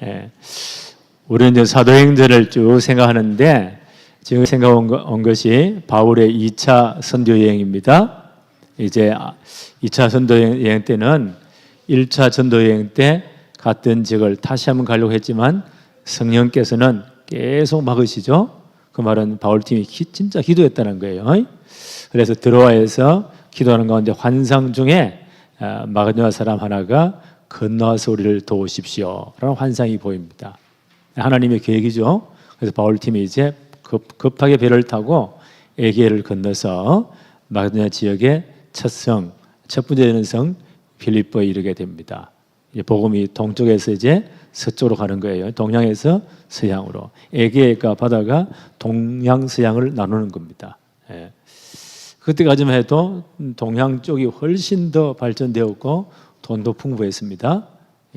예. 우리는 이제 사도행전을 쭉 생각하는데 지금 생각한 것이 바울의 2차 선교 여행입니다. 이제 2차 선교 여행 때는 1차 전도 여행 때 갔던 지역을 다시 한번 가려고 했지만 성령께서는 계속 막으시죠. 그 말은 바울팀이 진짜 기도했다는 거예요. 그래서 드로아에서 기도하는 가운데 환상 중에 마게도냐 사람 하나가 건너와서 우리를 도우십시오 라는 환상이 보입니다. 하나님의 계획이죠. 그래서 바울팀이 이제 급하게 배를 타고 에게를 건너서 마게도냐 지역의 첫 번째 되는 성 빌립보에 이르게 됩니다. 이제 복음이 동쪽에서 이제 서쪽으로 가는 거예요. 동양에서 서양으로. 에게가 바다가 동양 서양을 나누는 겁니다. 예. 그때까지만 해도 동양 쪽이 훨씬 더 발전되었고 돈도 풍부했습니다.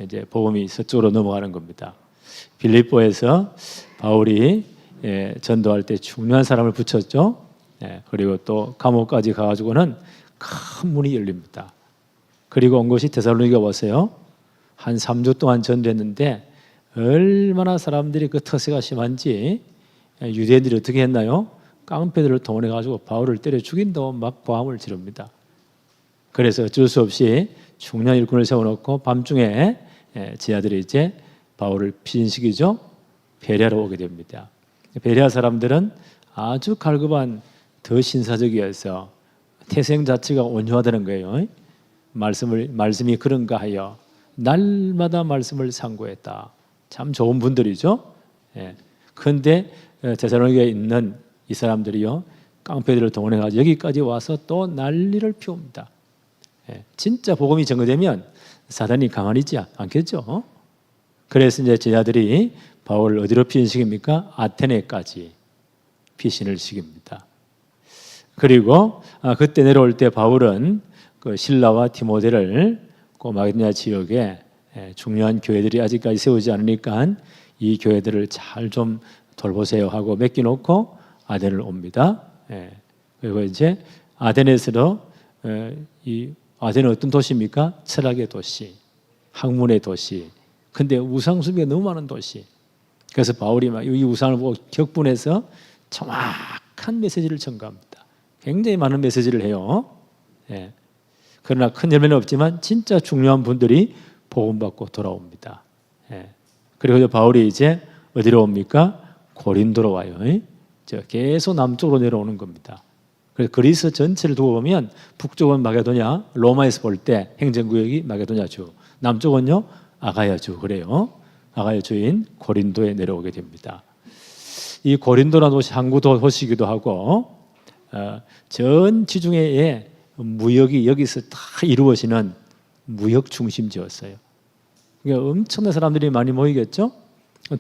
이제 복음이 서쪽으로 넘어가는 겁니다. 빌립보에서 바울이 전도할 때 중요한 사람을 붙였죠. 그리고 또 감옥까지 가가지고는 큰 문이 열립니다. 그리고 온 것이 데살로니가 왔어요. 한 3주 동안 전도했는데 얼마나 사람들이 그特세가 심한지 유대인들이 어떻게 했나요? 깡패들을 동원해가지고 바울을 때려 죽인다고 막 고함을 지릅니다. 그래서 어쩔 수 없이 중요한 일꾼을 세워놓고 밤중에 지하들이 이제 바울을 피신시키죠. 베레아로 오게 됩니다. 베레아 사람들은 아주 갈급한 더 신사적이어서 태생 자체가 온유하다는 거예요. 말씀이 그런가 하여 날마다 말씀을 상고했다. 참 좋은 분들이죠. 그런데 데살로니가에 있는 이 사람들이요 깡패들을 동원해가지고 여기까지 와서 또 난리를 피웁니다. 진짜 복음이 전거되면 사단이 가만히 있지 않겠죠. 그래서 이제 제자들이 바울을 어디로 피신시킵니까? 아테네까지 피신을 시킵니다. 그리고 그때 내려올 때 바울은 그 실라와 디모데를 그 마게도냐 지역에 중요한 교회들이 아직까지 세우지 않으니까 이 교회들을 잘 좀 돌보세요 하고 맡겨놓고 아덴을 옵니다. 그리고 이제 아덴에서도 이 아덴은 어떤 도시입니까? 철학의 도시, 학문의 도시. 근데 우상 숭배가 너무 많은 도시. 그래서 바울이 막 이 우상을 보고 격분해서 정확한 메시지를 전가합니다. 굉장히 많은 메시지를 해요. 그러나 큰 열매는 없지만 진짜 중요한 분들이 복음받고 돌아옵니다. 그리고 바울이 이제 어디로 옵니까? 고린도로 와요. 계속 남쪽으로 내려오는 겁니다. 그래서 그리스 전체를 두고 보면 북쪽은 마게도냐, 로마에서 볼 때 행정구역이 마게도냐주, 남쪽은요 아가야주 그래요. 아가야주인 고린도에 내려오게 됩니다. 이 고린도라는 도시 항구 도시이기도 하고 전 지중해에 무역이 여기서 다 이루어지는 무역 중심지였어요. 그러니까 엄청난 사람들이 많이 모이겠죠.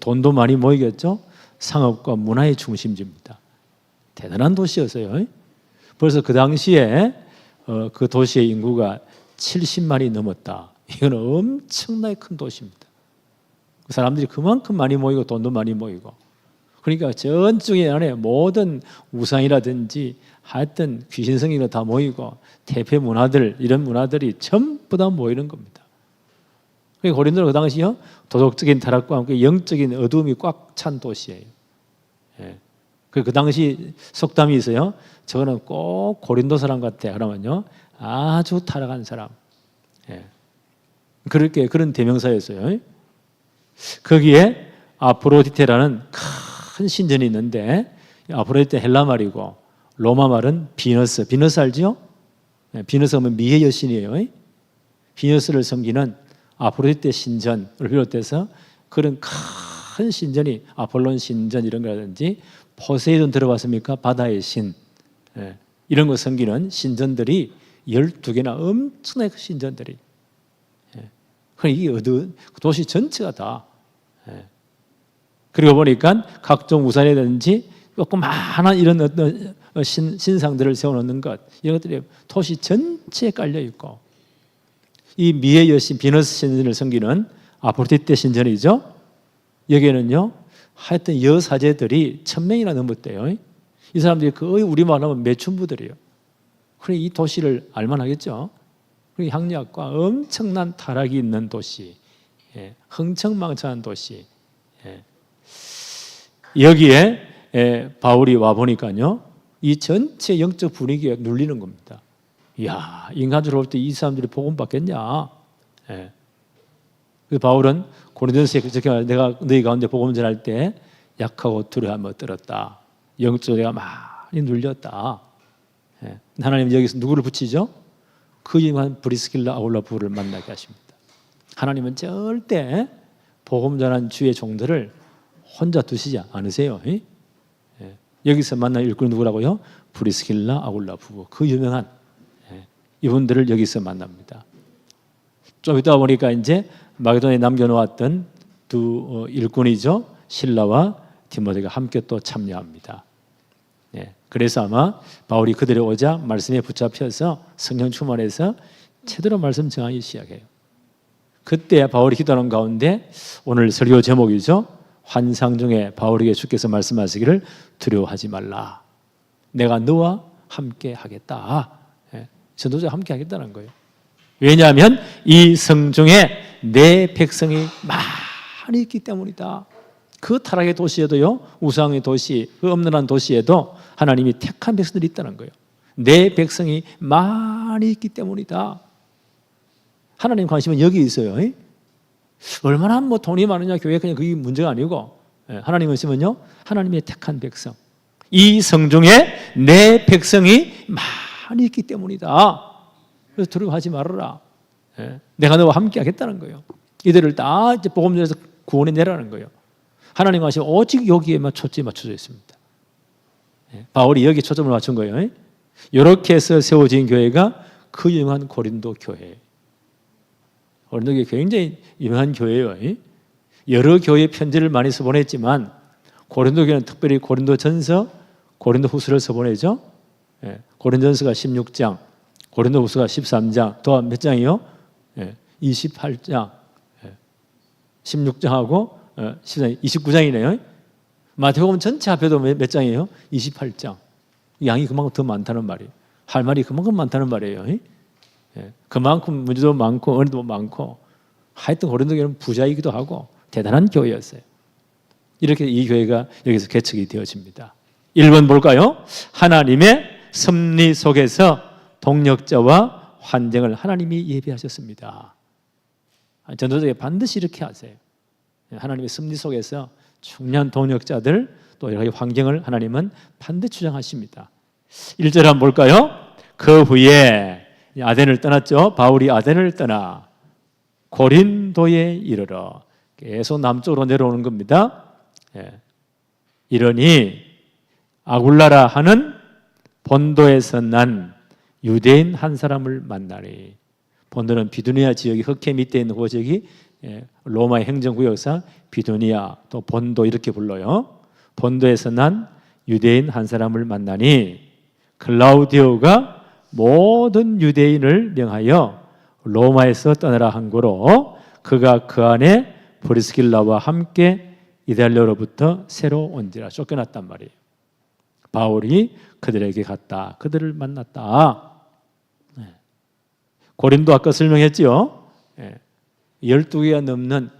돈도 많이 모이겠죠. 상업과 문화의 중심지입니다. 대단한 도시였어요. 벌써 그 당시에 그 도시의 인구가 70만이 넘었다. 이건 엄청나게 큰 도시입니다. 그 사람들이 그만큼 많이 모이고 돈도 많이 모이고 그러니까 전쪽에 안에 모든 우상이라든지 하여튼 귀신성이가 다 모이고 태폐 문화들 이런 문화들이 전부 다 모이는 겁니다. 그러니까 고린도는 그 당시요 도덕적인 타락과 함께 영적인 어두움이 꽉 찬 도시예요. 그 당시 속담이 있어요. 저거는 꼭 고린도 사람 같아. 그러면요 아주 타락한 사람. 그렇게 그런 대명사였어요. 거기에 아프로디테라는 큰 신전이 있는데 아프로디테 헬라 말이고 로마 말은 비너스. 비너스 알죠? 비너스 하면 미의 여신이에요. 비너스를 섬기는 아프로디테 신전을 비롯해서 그런 큰 신전이 아폴론 신전 이런 거라든지 포세이돈 들어봤습니까? 바다의 신 이런 거 섬기는 신전들이 12개나 엄청나게 큰 신전들이 이 도시 전체가 다 그리고 보니까 각종 우산이라든지 조그마한 이런 어떤 신상들을 세워놓는 것 이런 것들이 도시 전체에 깔려 있고 이 미의 여신 비너스 신전을 섬기는 아프로디테 신전이죠. 여기에는요 하여튼 여사제들이 1000명이나 넘었대요. 이 사람들이 거의 우리말 하면 매춘부들이에요. 그래 이 도시를 알만하겠죠. 그리고 향락과 엄청난 타락이 있는 도시 흥청망청한 도시. 여기에 바울이 와 보니까요, 이 전체 영적 분위기가 눌리는 겁니다. 이야, 인간으로 볼 때 이 사람들이 복음 받겠냐? 그 바울은 고린도서에 그렇게 내가 너희 가운데 복음 전할 때 약하고 두려움을 떨었다. 영적으로 내가 많이 눌렸다. 하나님 여기서 누구를 붙이죠? 그 유명한 브리스길라 아굴라 부부를 만나게 하십니다. 하나님은 절대 복음 전한 주의 종들을 혼자 두시지 않으세요. 여기서 만난 일꾼이 누구라고요? 브리스길라 아굴라 부부, 그 유명한 이분들을 여기서 만납니다. 좀 있다 보니까 이제 마게도니아에 남겨놓았던 두 일꾼이죠, 실라와 디모데가 함께 또 참여합니다. 그래서 아마 바울이 그들에 오자 말씀에 붙잡혀서 성령 충만해서 제대로 말씀 정하기 시작해요. 그때 바울이 기도하는 가운데 오늘 설교 제목이죠. 환상 중에 바울에게 주께서 말씀하시기를 두려워하지 말라. 내가 너와 함께 하겠다. 전도자와 함께 하겠다는 거예요. 왜냐하면 이 성중에 내 백성이 많이 있기 때문이다. 그 타락의 도시에도요, 우상의 도시, 그 엄연한 도시에도 하나님이 택한 백성들이 있다는 거예요. 내 백성이 많이 있기 때문이다. 하나님 관심은 여기 있어요. 얼마나 뭐 돈이 많으냐, 교회 그냥 그게 문제가 아니고, 하나님 관심은요, 하나님의 택한 백성. 이 성중에 내 백성이 많이 있기 때문이다. 그래서 두려워하지 말아라. 내가 너와 함께 하겠다는 거예요. 이들을 다 이제 복음 전해서 구원해 내라는 거예요. 하나님 관심 오직 여기에만 초점이 맞춰져 있습니다. 바울이 여기 초점을 맞춘 거예요. 이렇게 해서 세워진 교회가 그 유명한 고린도 교회예요. 고린도 교회 굉장히 유명한 교회예요. 여러 교회 편지를 많이 써보냈지만 고린도 교회는 특별히 고린도전서, 고린도후서를 써보내죠. 고린도전서가 16장, 고린도후서가 13장, 또 몇 장이요? 28장, 16장하고 14장, 29장이네요. 마태복음 전체 합해도 몇 장이에요? 28장. 양이 그만큼 더 많다는 말이에요. 할 말이 그만큼 많다는 말이에요. 그만큼 문제도 많고 은혜도 많고, 하여튼 고린도 교회는 부자이기도 하고 대단한 교회였어요. 이렇게 이 교회가 여기서 개척이 되어집니다. 1번 볼까요? 하나님의 섭리 속에서 동력자와 환경을 하나님이 예비하셨습니다. 전도자가 반드시 이렇게 하세요. 하나님의 섭리 속에서 중요한 동력자들, 또 여러 가지 환경을 하나님은 반드시 주장하십니다. 1절 한번 볼까요? 그 후에 아덴을 떠났죠. 바울이 아덴을 떠나 고린도에 이르러 계속 남쪽으로 내려오는 겁니다. 이러니 아굴라라 하는 본도에서 난 유대인 한 사람을 만나니, 본도는 비두니아 지역이 흑해 밑에 있는 그 지역이 로마의 행정구역상 비두니아, 또 본도 이렇게 불러요. 본도에서 난 유대인 한 사람을 만나니 클라우디오가 모든 유대인을 명하여 로마에서 떠나라 한 거로, 그가 그 안에 브리스길라와 함께 이달리아로부터 새로 온지라. 쫓겨났단 말이에요. 바울이 그들에게 갔다. 그들을 만났다. 고린도 아까 설명했죠. 12개가 넘는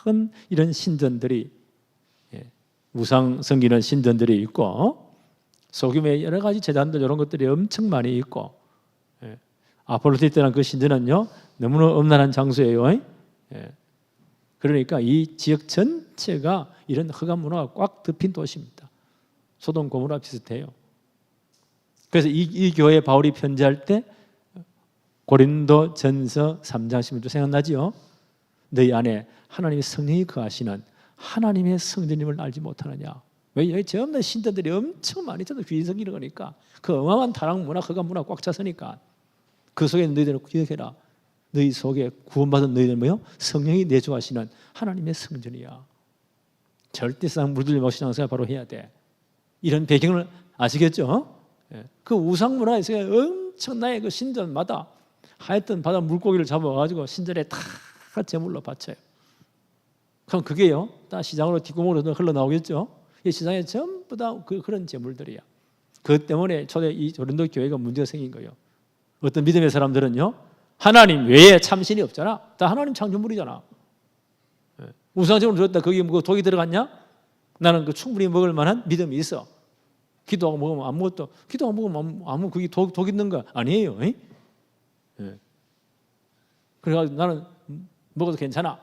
큰 이런 신전들이, 우상 섬기는 신전들이 있고, 소규모의 여러 가지 제단들, 이런 것들이 엄청 많이 있고, 아폴로디테라는 그 신전은요 너무나 엄난한 장소예요. 그러니까 이 지역 전체가 이런 흑암 문화가 꽉 덮인 도시입니다. 소돔 고모라 비슷해요. 그래서 이 교회에 바울이 편지할 때 고린도전서 3장 16절 생각나지요? 너희 안에 하나님의 성령이 거하시는 하나님의 성전임을 알지 못하느냐. 왜 여기 전부 신전들이 엄청 많이 있잖아요. 귀신 섬기는 거니까. 그 어마어마한 타락 문화, 흑암 문화 꽉 찼으니까. 그 속에 너희들은 기억해라. 너희 속에 구원받은 너희들 뭐요? 성령이 내주하시는 하나님의 성전이야. 절대상 물들려 먹고 신앙생활 바로 해야 돼. 이런 배경을 아시겠죠? 그 우상 문화에서 엄청나게 그 신전마다 하여튼 바다 물고기를 잡아가지고 신전에 다 제물로 바쳐요. 그럼 그게요, 다 시장으로 뒷구멍으로 흘러나오겠죠? 이 시장에 전부 다 그런 제물들이야. 그 때문에 초대 이 고린도 교회가 문제가 생긴 거예요. 어떤 믿음의 사람들은요, 하나님 외에 참신이 없잖아. 다 하나님 창조물이잖아. 우상제물 드렸다. 거기 뭐 독이 들어갔냐? 나는 그 충분히 먹을 만한 믿음이 있어. 기도하고 먹으면 아무것도, 기도하고 먹으면 아무 그게 독 있는 거 아니에요. 예. 그래가지고 나는 먹어도 괜찮아.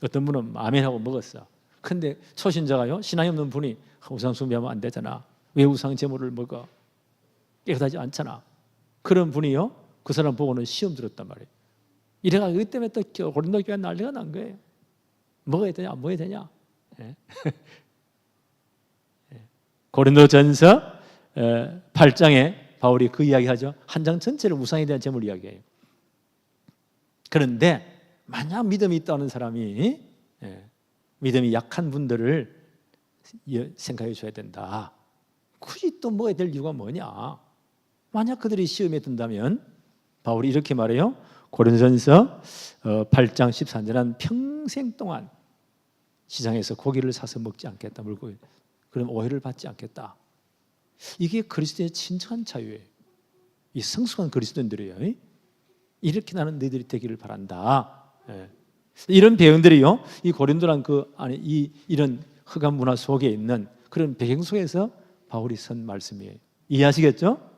어떤 분은 아멘하고 먹었어. 근데 초신자가요, 신앙이 없는 분이 우상 숭배하면 안 되잖아. 왜 우상 제물을 먹어? 깨끗하지 않잖아. 그런 분이요, 그 사람 보고는 시험 들었단 말이에요. 이래가지고 이 때문에 또 고린도 교회 난리가 난 거예요. 먹어야 되냐, 안 먹어야 되냐. 예. 고린도전서 8장에 바울이 그 이야기하죠. 한 장 전체를 우상에 대한 제물 이야기해요. 그런데 만약 믿음이 있다는 사람이, 믿음이 약한 분들을 생각해 줘야 된다. 굳이 또 먹어야 될 이유가 뭐냐? 만약 그들이 시험에 든다면 바울이 이렇게 말해요. 고린도전서 8장 14절, 난 평생 동안 시장에서 고기를 사서 먹지 않겠다. 물고기. 그럼 오해를 받지 않겠다. 이게 그리스도의 진정한 자유예요. 이 성숙한 그리스도인들이에요. 이렇게 나는 너희들이 되기를 바란다. 이런 배경들이요, 이 고린도란 그 안에 이런 흑암 문화 속에 있는 그런 배경 속에서 바울이 선 말씀이에요. 이해하시겠죠?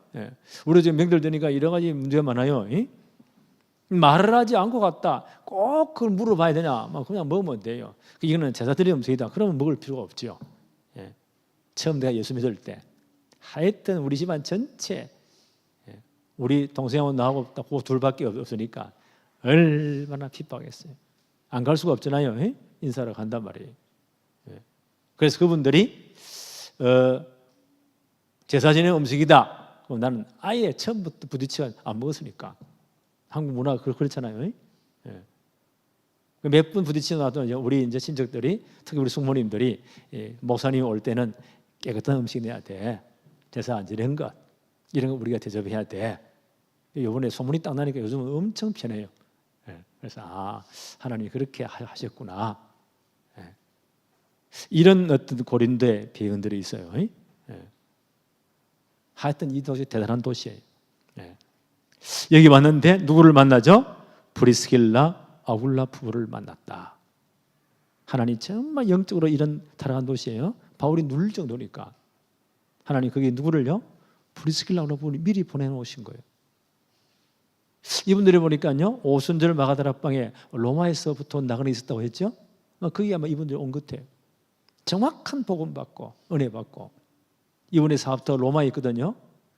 우리 지금 명절 되니까 여러 가지 문제가 많아요. 말을 하지 않고 갔다. 꼭 그걸 물어봐야 되냐? 그냥 먹으면 돼요. 이거는 제사 드리는 음식이다. 그러면 먹을 필요가 없죠. 처음 내가 예수 믿을 때 하여튼 우리 집안 전체, 우리 동생하고 나하고 딱 그 둘밖에 없으니까 얼마나 핍박했어요. 안 갈 수가 없잖아요. 인사를 간단 말이에요. 그래서 그분들이 제사 지내는 음식이다. 그럼 나는 아예 처음부터 부딪혀 안 먹었으니까. 한국 문화가 그렇잖아요. 몇 분 부딪히고 나도 우리 이제 친척들이, 특히 우리 숙모님들이, 목사님 올 때는 깨끗한 음식 내야 돼. 제사 안 지낸 것, 이런 거 우리가 대접해야 돼. 이번에 소문이 딱 나니까 요즘은 엄청 편해요. 그래서 하나님이 그렇게 하셨구나. 이런 어떤 고린도의 배경들이 있어요. 하여튼 이 도시 대단한 도시예요. 여기 왔는데 누구를 만나죠? 브리스길라, 아굴라 부부를 만났다. 하나님 정말 영적으로 이런 타락한 도시예요. 바울이 누를 정도니까 하나님 거기 누구를요? 브리스길라, 아굴라 부부를 미리 보내놓으신 거예요. 이분들이 보니까요, 오순절 마가다락방에 로마에서부터 나그네 있었다고 했죠. 그게 아마 이분들이 온 것 같아요. 정확한 복음 받고 은혜 받고. 이분의 사업도 로마에 있거든요.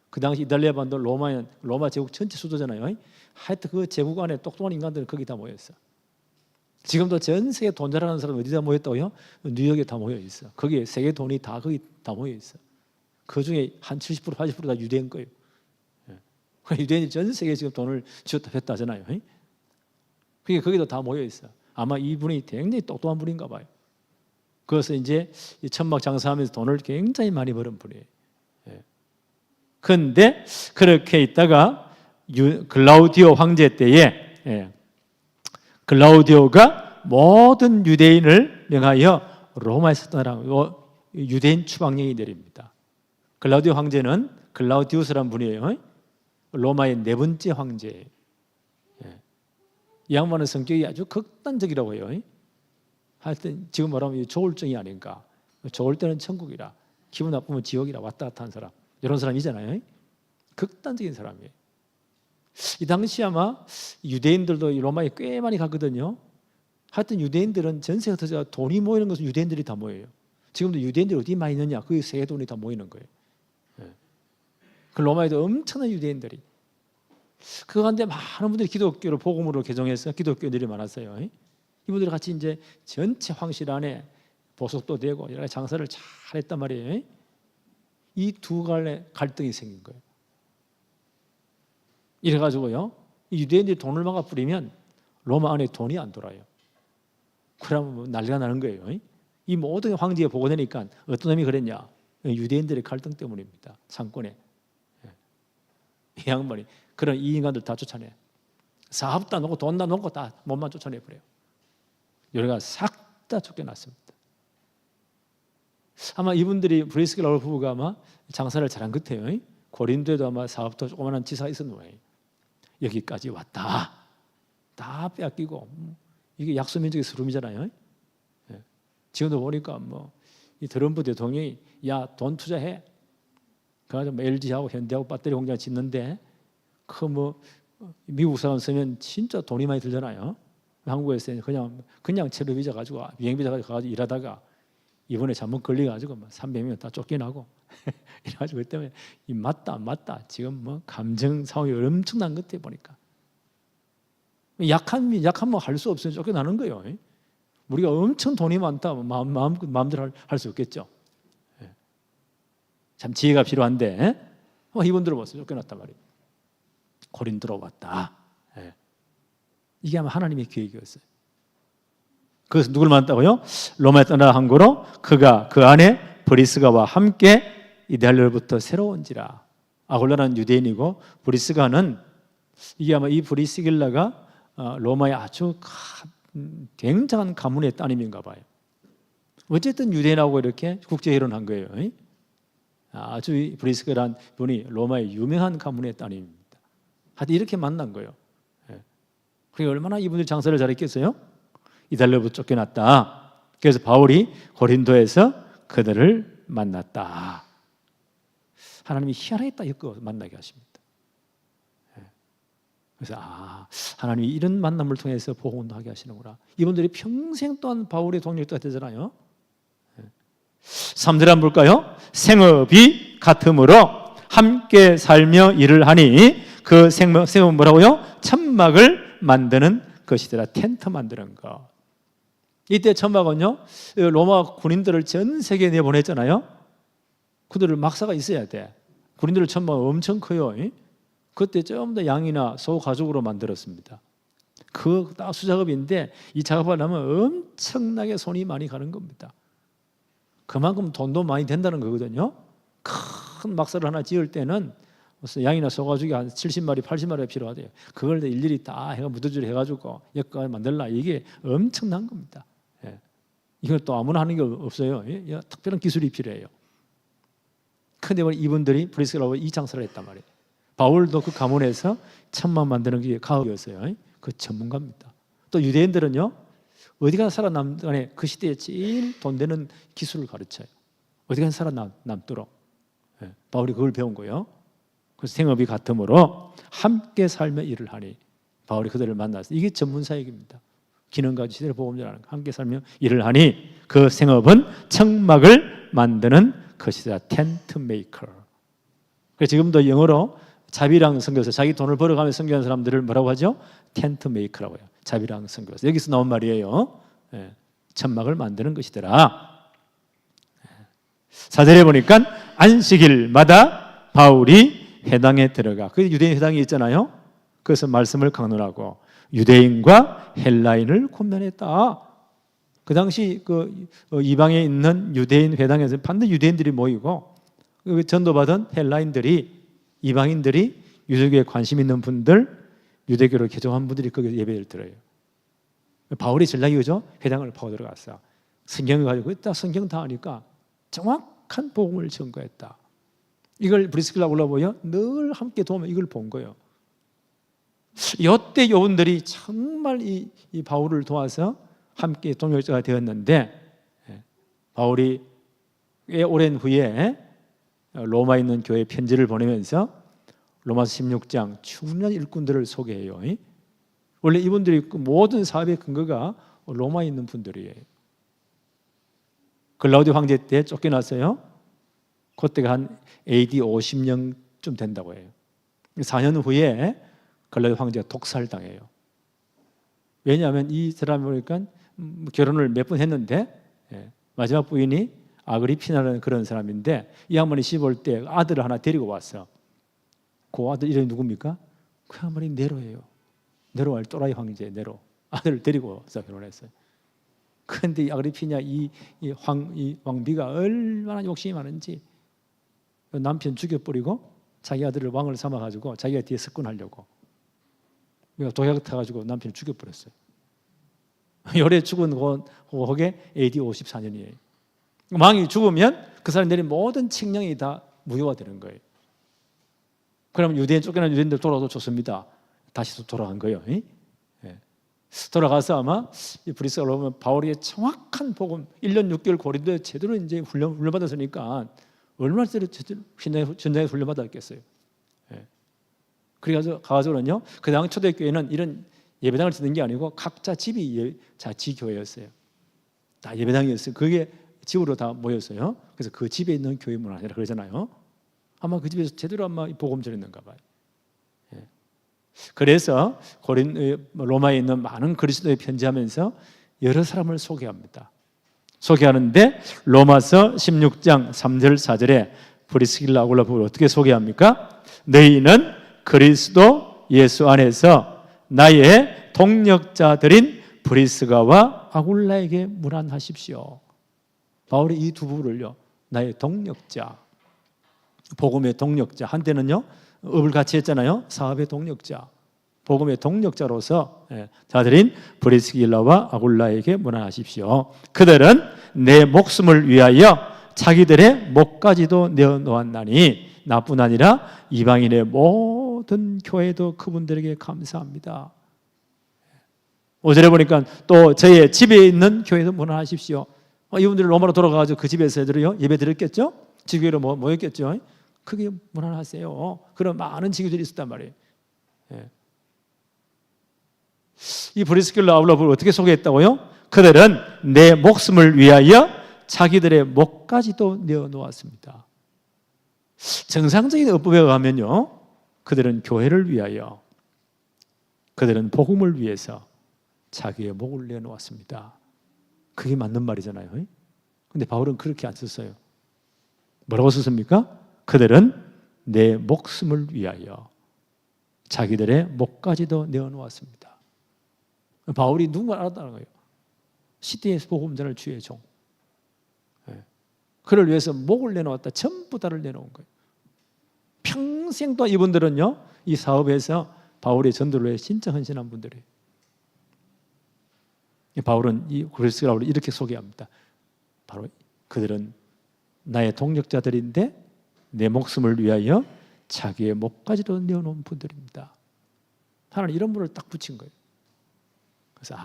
그 당시 이탈리아 반도 로마 제국 전체 수도잖아요. 하여튼 그 제국 안에 똑똑한 인간들은 거기 다 모였어. 지금도 전 세계 돈 잘하는 사람 어디다 모였다고요? 뉴욕에 다 모여 있어. 거기에 세계 돈이 다 거기 다 모여 있어. 그 중에 한 70% 80%다 유대인 거예요. 유대인이 전 세계에 지금 돈을 쥐었다 폈다 하잖아요. 그게 거기도 다 모여 있어. 아마 이분이 굉장히 똑똑한 분인가 봐요. 그래서 이제 천막 장사하면서 돈을 굉장히 많이 버는 분이에요. 그런데 그렇게 있다가 글라우디오 황제 때에 글라우디오가 모든 유대인을 명하여 로마에서 떠나라고 유대인 추방령이 내립니다. 글라우디오 황제는 글라우디우스라는 분이에요. 로마의 네 번째 황제예요. 이 양반은 성격이 아주 극단적이라고 해요. 하여튼 지금 말하면 조울증이 아닌가. 좋을 때는 천국이라, 기분 나쁘면 지옥이라 왔다 갔다 하는 사람, 이런 사람이잖아요. 극단적인 사람이에요. 이 당시 아마 유대인들도 로마에 꽤 많이 갔거든요. 하여튼 유대인들은 전 세계 흩어져 돈이 모이는 것은 유대인들이 다 모여요. 지금도 유대인들이 어디 많이 있느냐? 그게 세계 돈이 다 모이는 거예요. 그 로마에도 엄청난 유대인들이, 그 가운데 많은 분들이 기독교를 복음으로 개종해서 기독교인들이 많았어요. 이분들이 같이 이제 전체 황실 안에 보석도 되고 여러 가지 장사를 잘 했단 말이에요. 이 두 갈래 갈등이 생긴 거예요. 이래가지고요, 유대인들이 돈을 막아 뿌리면 로마 안에 돈이 안 돌아요. 그러면 난리가 나는 거예요. 이 모든 황제가 보고되니까 어떤 놈이 그랬냐? 유대인들의 갈등 때문입니다. 상권에. 이 양반이 그런 이 인간들 다 쫓아내. 사업 다 놓고 돈 다 놓고 다 몸만 쫓아내버려요. 여기가 싹 다 쫓겨났습니다. 아마 이분들이 브리스길라 부부가 아마 장사를 잘한 것 같아요. 고린도에도 아마 사업도 조그마한 지사가 있었는 거예요. 여기까지 왔다. 다 빼앗기고, 이게 약소민족의 스름이잖아요. 지금도 보니까 이 트럼프 대통령이 야, 돈 투자해. 그래가지고 LG하고 현대하고 배터리 공장 짓는데 미국 사람 쓰면 진짜 돈이 많이 들잖아요. 한국에서 그냥 체류 비자 가지고 비행 비자 가지고 일하다가 이번에 잘못 걸려가지고 300명 다 쫓겨나고 이래가지고 그 때문에 맞다 안 맞다 지금 감정 상황이 엄청난 것 같아 보니까 약하면 할 수 없으면 쫓겨나는 거예요. 우리가 엄청 돈이 많다 마음대로 할 수 없겠죠. 참 지혜가 필요한데 이분들을 봤어요. 쫓겨났단 말이에요. 고린도로 왔다. 이게 아마 하나님의 계획이었어요. 그래서 누구를 만났다고요? 로마에 떠나 항구로 그가 그 안에 브리스가와 함께 이달렬부터 새로운지라. 아골라는 유대인이고 브리스가는 이게 아마 이 브리스길라가 로마의 아주 굉장한 가문의 따님인가 봐요. 어쨌든 유대인하고 이렇게 국제 결혼한 거예요. 아주 브리스가라는 분이 로마의 유명한 가문의 따님입니다. 하여튼 이렇게 만난 거예요. 그게 얼마나 이분들이 장사를 잘했겠어요? 이달랴부터 쫓겨났다. 그래서 바울이 고린도에서 그들을 만났다. 하나님이 희한했다 이거 만나게 하십니다. 그래서 하나님이 이런 만남을 통해서 복음하게 하시는구나. 이분들이 평생 또한 바울의 동료가 되잖아요. 3절 한번 볼까요? 생업이 같으므로 함께 살며 일을 하니 그 생업은 뭐라고요? 천막을 만드는 것이더라. 텐트 만드는 거. 이때 천막은요 로마 군인들을 전 세계에 내보냈잖아요. 그들을 막사가 있어야 돼. 군인들의 천막은 엄청 커요. 그때 좀 더 양이나 소 가죽으로 만들었습니다. 그 다 수작업인데 이 작업을 하면 엄청나게 손이 많이 가는 겁니다. 그만큼 돈도 많이 된다는 거거든요. 큰 막사를 하나 지을 때는 양이나 소 가죽이 한 70마리, 80마리가 필요하대요. 그걸 일일이 다 해가 무드줄 해가지고 여기까지 만들라. 이게 엄청난 겁니다. 이걸 또 아무나 하는 게 없어요. 특별한 기술이 필요해요. 그런데 이분들이 브리스가라고 이 장사를 했단 말이에요. 바울도 그 가문에서 천막 만드는 게 가업이었어요. 그 전문가입니다. 또 유대인들은요 어디 가서 살아남간에 그 시대에 제일 돈 되는 기술을 가르쳐요. 어디 가서 살아남도록. 바울이 그걸 배운 거예요. 그래서 생업이 같으므로 함께 살며 일을 하니 바울이 그들을 만났어요. 이게 전문 사역입니다. 기능과 시대를 보험자라는 거. 함께 살며 일을 하니 그 생업은 천막을 만드는 것이다. 텐트 메이커. 그래서 지금도 영어로 자비랑 선교사, 자기 돈을 벌어가며 선교하는 사람들을 뭐라고 하죠? 텐트 메이커라고 해요. 자비랑 선교사. 여기서 나온 말이에요. 천막을 만드는 것이더라. 4절에 보니까 안식일마다 바울이 회당에 들어가. 그 유대인 회당이 있잖아요. 그래서 말씀을 강론하고 유대인과 헬라인을 권면했다. 그 당시 그 이방에 있는 유대인 회당에서 반드시 유대인들이 모이고 전도받은 헬라인들이 이방인들이 유대교에 관심 있는 분들, 유대교를 개종한 분들이 거기서 예배를 드려요. 바울이 전략이 그죠? 회당을 파고 들어갔어. 성경을 가지고 딱 성경 다 하니까 정확한 복음을 전거했다. 이걸 브리스길라 올라보여 늘 함께 도우면 이걸 본 거예요. 이때 요원들이 정말 이 바울을 도와서 함께 동역자가 되었는데 바울이 꽤 오랜 후에 로마에 있는 교회에 편지를 보내면서 로마서 16장 충분한 일꾼들을 소개해요. 원래 이분들이 모든 사업의 근거가 로마에 있는 분들이에요. 글라우디오 황제 때 쫓겨났어요. 그때가 한 AD 50년쯤 된다고 해요. 4년 후에 글라우디오 황제가 독살당해요. 왜냐하면 이 사람이 보니까 결혼을 몇 번 했는데 마지막 부인이 아그리피나라는 그런 사람인데 이 양반이 시볼 때 아들을 하나 데리고 왔어. 그 아들 이름이 누굽니까? 그 양반이 네로예요. 네로와 또라이 황제 네로. 아들을 데리고 와서 결혼했어요. 그런데 이 아그리피나 이 왕비가 얼마나 욕심이 많은지 남편 죽여버리고 자기 아들을 왕을 삼아가지고 자기가 뒤에 석권하려고 독약 타가지고 남편을 죽여버렸어요. 열에 죽은 그게 AD 54년이에요. 왕이 죽으면 그 사람들이 모든 칙령이 다 무효가 되는 거예요. 그러면 쫓겨난 유대인들 돌아도 좋습니다. 다시 또 돌아간 거예요. 돌아가서 아마 이 브리스가 보면 바울이 정확한 복음 1년 6개월 고린도에 제대로 이제 훈련받았으니까 얼마나 제대로 전장에 훈련받았겠어요. 예. 그래가지고 가가지고는요, 그 당시 초대교회는 이런 예배당을 짓는 게 아니고 각자 집이 지교회였어요. 다 예배당이었어요. 그게 집으로 다 모였어요. 그래서 그 집에 있는 교회 문화라 그러잖아요. 아마 그 집에서 제대로 아마 복음 전했는가 봐요. 예. 그래서 로마에 있는 많은 그리스도에 편지하면서 여러 사람을 소개합니다. 소개하는데 로마서 16장 3절 4절에 브리스길라 아굴라를 어떻게 소개합니까? 너희는 그리스도 예수 안에서 나의 동력자들인 브리스가와 아굴라에게 문안하십시오. 바울이 이 두 부분을요, 나의 동력자, 복음의 동력자, 한때는요 업을 같이 했잖아요. 사업의 동력자, 복음의 동력자로서 자들인 브리스길라와 아굴라에게 문안하십시오. 그들은 내 목숨을 위하여 자기들의 목까지도 내어놓았나니 나뿐 아니라 이방인의 모든 교회도 그분들에게 감사합니다. 5절에 보니까 또 저의 집에 있는 교회도 문안하십시오. 이분들이 로마로 돌아가서 그 집에서 애들이요 예배 드렸겠죠? 지교회로 모였겠죠? 크게 문안하세요. 그런 많은 지교들이 있었단 말이에요. 예. 이 브리스길라 아굴라를 어떻게 소개했다고요? 그들은 내 목숨을 위하여 자기들의 목까지도 내어놓았습니다. 정상적인 어법에 의하면요, 그들은 교회를 위하여, 그들은 복음을 위해서 자기의 목을 내놓았습니다. 그게 맞는 말이잖아요. 근데 바울은 그렇게 안 썼어요. 뭐라고 썼습니까? 그들은 내 목숨을 위하여 자기들의 목까지도 내어놓았습니다. 바울이 누군가 알았다는 거예요. 시대의 복음전을 주의 종. 그를 위해서 목을 내놓았다. 전부 다를 내놓은 거예요. 평생 또 이분들은요, 이 사업에서 바울의 전도를 위해 진짜 헌신한 분들이에요. 바울은 이 그리스도를 이렇게 소개합니다. 바로 그들은 나의 동력자들인데 내 목숨을 위하여 자기의 목까지도 내어놓은 분들입니다. 하나님 이런 분을 딱 붙인 거예요. 그래서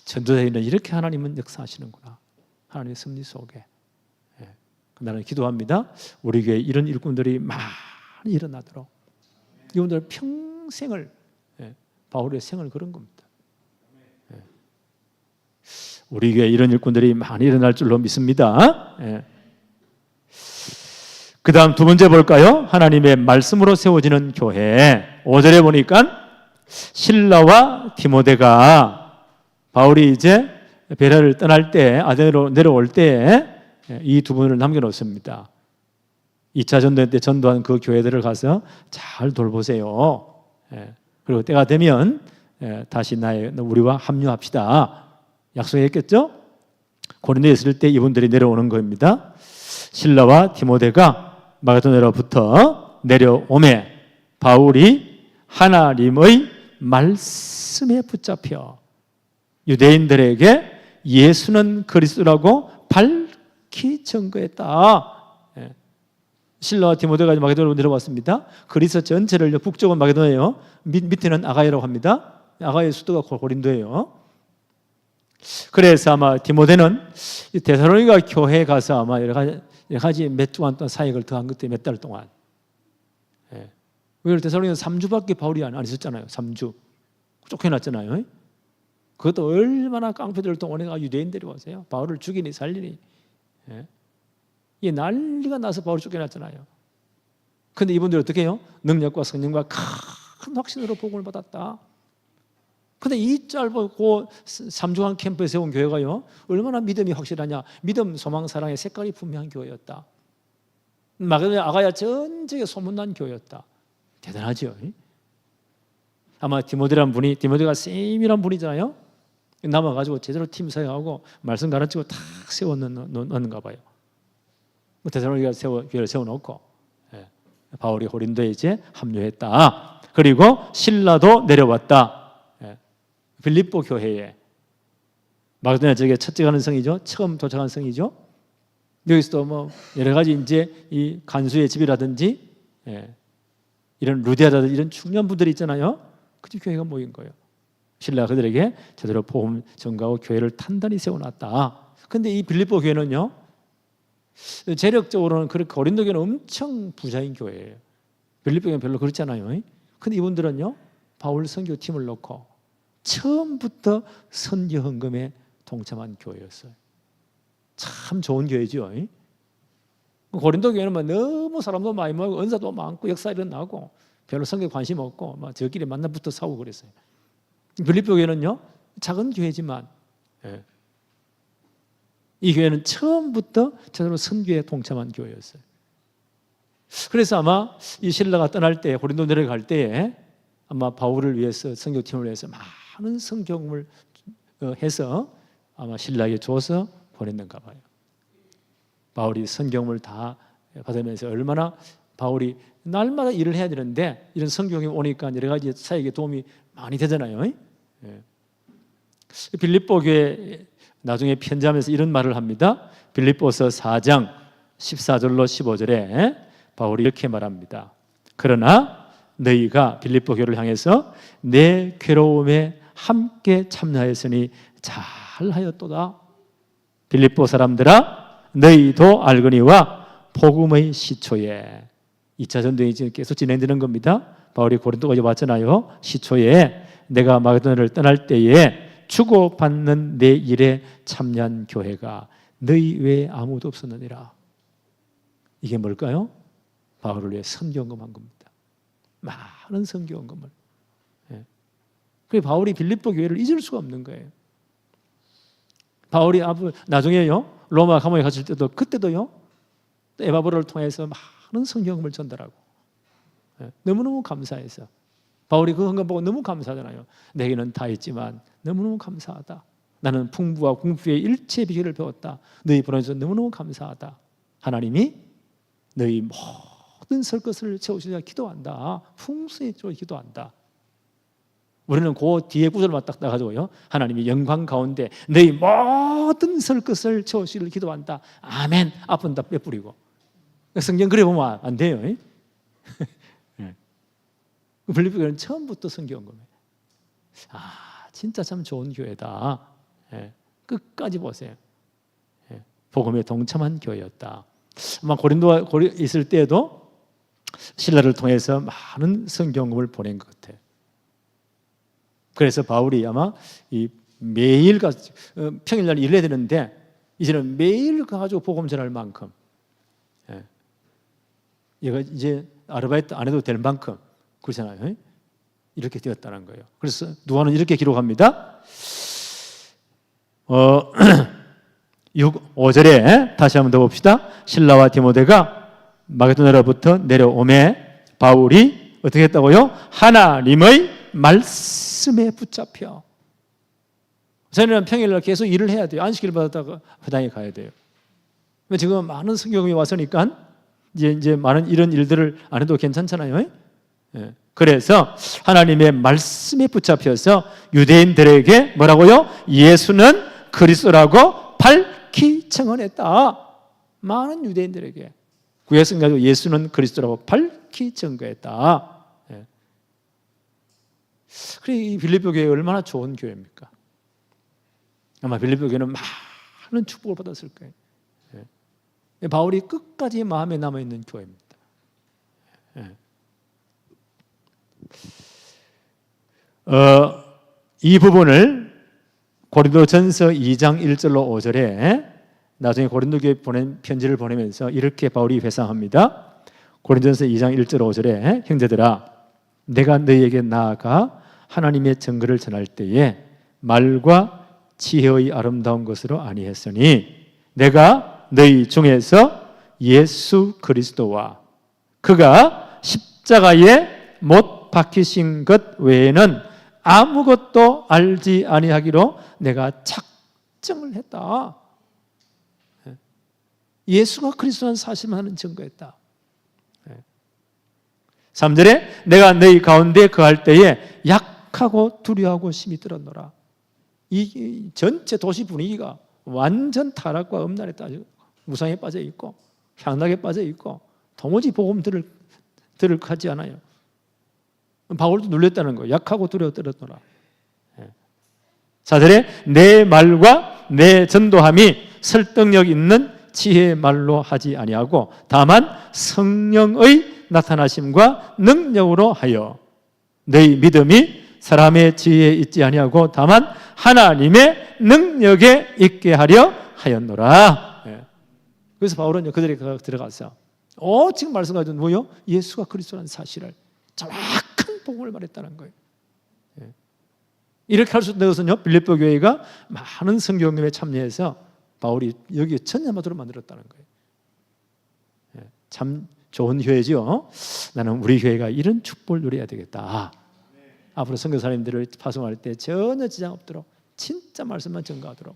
전도자에는 이렇게 하나님은 역사하시는구나. 하나님의 섭리 속에. 나는 기도합니다. 우리 교회에 이런 일꾼들이 많이 일어나도록. 이분들 평생을 바울의 생을 그런 겁니다. 우리 교회에 이런 일꾼들이 많이 일어날 줄로 믿습니다. 그 다음 두 번째 볼까요? 하나님의 말씀으로 세워지는 교회. 5절에 보니까 실라와 디모데가 바울이 이제 베레아를 떠날 때 아덴으로 내려올 때 이 두 분을 남겨놓습니다. 2차 전도 때 전도한 그 교회들을 가서 잘 돌보세요. 그리고 때가 되면 다시 우리와 합류합시다. 약속했겠죠? 고린도에 있을 때 이분들이 내려오는 겁니다. 실라와 디모데가 마게도냐로부터 내려오매 바울이 하나님의 말씀에 붙잡혀 유대인들에게 예수는 그리스도라고 밝히 증거했다. 실라와 디모데가 마게도냐로 내려왔습니다. 그리스 전체를 북쪽은 마게도냐예요. 밑에는 아가야라고 합니다. 아가야의 수도가 고린도예요. 그래서 아마 디모데는 데살로니가 교회에 가서 아마 여러 가지 몇 주간 동안 사역을 더한 것 때문에 몇 달 동안. 왜 데살로니가 3주밖에 바울이 안 있었잖아요. 3주. 쫓겨났잖아요. 그것도 얼마나 깡패들 동원해 유대인들이 와서요. 바울을 죽이니 살리니. 이 난리가 나서 바울이 쫓겨났잖아요. 그런데 이분들이 어떻게 해요? 능력과 성령과 큰 확신으로 복음을 받았다. 근데 이 짧고 3주간 캠프에 세운 교회가요, 얼마나 믿음이 확실하냐. 믿음, 소망, 사랑의 색깔이 분명한 교회였다. 마게도냐 아가야 전적에 소문난 교회였다. 대단하죠. 아마 디모데가 세밀한 분이잖아요. 남아가지고 제대로 팀 사역하고 말씀 가르치고 탁 세워놓는가 봐요. 데살로니가 교회를 세워놓고 바울이 고린도에 이제 합류했다. 그리고 신라도 내려왔다. 빌립보 교회에. 마게도냐 지역에 첫째 가는 성이죠. 처음 도착한 성이죠. 여기서도 여러 가지 이제 이 간수의 집이라든지 이런 루디아라든지 이런 중요한 분들이 있잖아요. 그 집 교회가 모인 거예요. 신라가 그들에게 제대로 복음 전가하고 교회를 단단히 세워놨다. 근데 이 빌립보 교회는요, 재력적으로는 그렇게 고린도 교회는 엄청 부자인 교회예요. 빌립보 교회는 별로 그렇잖아요. 근데 이분들은요, 바울 선교팀을 놓고 처음부터 선교 헌금에 동참한 교회였어요. 참 좋은 교회죠. 고린도 교회는 너무 사람도 많이 모이고 은사도 많고 역사 일어나고 별로 성경에 관심 없고 막 저끼리 만나부터 싸우고 그랬어요. 빌립보 교회는요, 작은 교회지만 이 교회는 처음부터 제대로 선교에 동참한 교회였어요. 그래서 아마 이 신라가 떠날 때, 고린도 내려갈 때에 아마 바울을 위해서, 선교팀을 위해서 많은 성경을 해서 아마 신라에게 줘서 보냈는가 봐요. 바울이 성경을 다 받으면서 얼마나 바울이 날마다 일을 해야 되는데 이런 성경이 오니까 여러 가지 사역에 도움이 많이 되잖아요. 빌립보 교회 나중에 편지하면서 이런 말을 합니다. 빌립보서 4장 14절로 15절에 바울이 이렇게 말합니다. 그러나 너희가 빌립보 교회를 향해서 내 괴로움에 함께 참여하였으니 잘하였도다. 빌립보 사람들아 너희도 알거니와 복음의 시초에 2차 전쟁이 지금 계속 진행되는 겁니다. 바울이 고린도까지 왔잖아요. 시초에 내가 마게도냐를 떠날 때에 주고받는 내 일에 참여한 교회가 너희 외에 아무도 없었느니라. 이게 뭘까요? 바울을 위해 선교헌금한 겁니다. 많은 선교헌금을. 그래서 바울이 빌립보 교회를 잊을 수가 없는 거예요. 바울이 나중에요 로마 감옥에 갔을 때도 그때도요 에바브로를 통해서 많은 성경을 전달하고 너무너무 감사해서 바울이 그 헌금 보고 너무 감사하잖아요. 내게는 다 있지만 너무너무 감사하다. 나는 풍부와 궁핍의 일체 비결을 배웠다. 너희 보내줘서 너무너무 감사하다. 하나님이 너희 모든 설 것을 채우시자 기도한다. 풍성히 기도한다. 우리는 그 뒤에 구절만 딱 나가지고요 하나님이 영광 가운데 너희 모든 설 것을 채우시기를 기도한다. 아멘. 앞은 다 빼뿌리고 성경 그래 보면 안 돼요. 빌립보 교회는 처음부터 선교헌금이에요. 진짜 참 좋은 교회다. 끝까지 보세요. 복음에 동참한 교회였다. 아마 고린도에 있을 때에도 신라를 통해서 많은 선교헌금을 보낸 것 같아요. 그래서 바울이 아마 매일 평일날 일해야 되는데 이제는 매일 가가지고 복음 전할 만큼 얘가 이제 아르바이트 안 해도 될 만큼 그렇잖아요. 이렇게 되었다는 거예요. 그래서 누가는 이렇게 기록합니다. 5절에 다시 한번 더 봅시다. 신라와 디모데가 마게도냐로부터 내려오매 바울이 어떻게 했다고요? 하나님의 말씀에 붙잡혀. 저희는 평일날 계속 일을 해야 돼요. 안식일 받았다가 회당에 가야 돼요. 지금 많은 성경이 왔으니까 이제 많은 이런 일들을 안 해도 괜찮잖아요. 그래서 하나님의 말씀에 붙잡혀서 유대인들에게 뭐라고요? 예수는 그리스도라고 밝히 증언했다. 많은 유대인들에게 구약성 가지고 예수는 그리스도라고 밝히 증거했다. 그래 이 빌립보 교회 얼마나 좋은 교회입니까? 아마 빌립보 교회는 많은 축복을 받았을 거예요. 바울이 끝까지 마음에 남아 있는 교회입니다. 이 부분을 고린도전서 2장 1절로 5절에 나중에 고린도 교회에 보낸 편지를 보내면서 이렇게 바울이 회상합니다. 고린도전서 2장 1절 5절에 형제들아 내가 너희에게 나아가 하나님의 증거를 전할 때에 말과 지혜의 아름다운 것으로 아니했으니 내가 너희 중에서 예수 그리스도와 그가 십자가에 못 박히신 것 외에는 아무것도 알지 아니하기로 내가 작정을 했다. 예수가 그리스도라는 사실만 하는 증거였다. 3절에 내가 너희 가운데 거할 때에 약하고 두려워하고 심히 떨었노라. 이 전체 도시 분위기가 완전 타락과 음란에 빠져 무상에 빠져 있고 향락에 빠져 있고 도무지 복음 들을 하지 않아요. 바울도 눌렸다는 거예요. 약하고 두려워 떨었노라. 4절에 내 말과 내 전도함이 설득력 있는 지혜의 말로 하지 아니하고 다만 성령의 나타나심과 능력으로 하여 너희 믿음이 사람의 지혜에 있지 아니하고 다만 하나님의 능력에 있게 하려 하였노라. 그래서 바울은 그들이 들어가서 지금 말씀하신 뭐요? 예수가 그리스도라는 사실을 정확한 복음을 말했다는 거예요. 이렇게 할 수 있는 것은요, 빌립보 교회가 많은 선교운동에 참여해서 바울이 여기 전야마도로 만들었다는 거예요. 참 좋은 교회죠. 나는 우리 교회가 이런 축복을 누려야 되겠다. 앞으로 선교사님들을 파송할 때 전혀 지장 없도록 진짜 말씀만 전가하도록.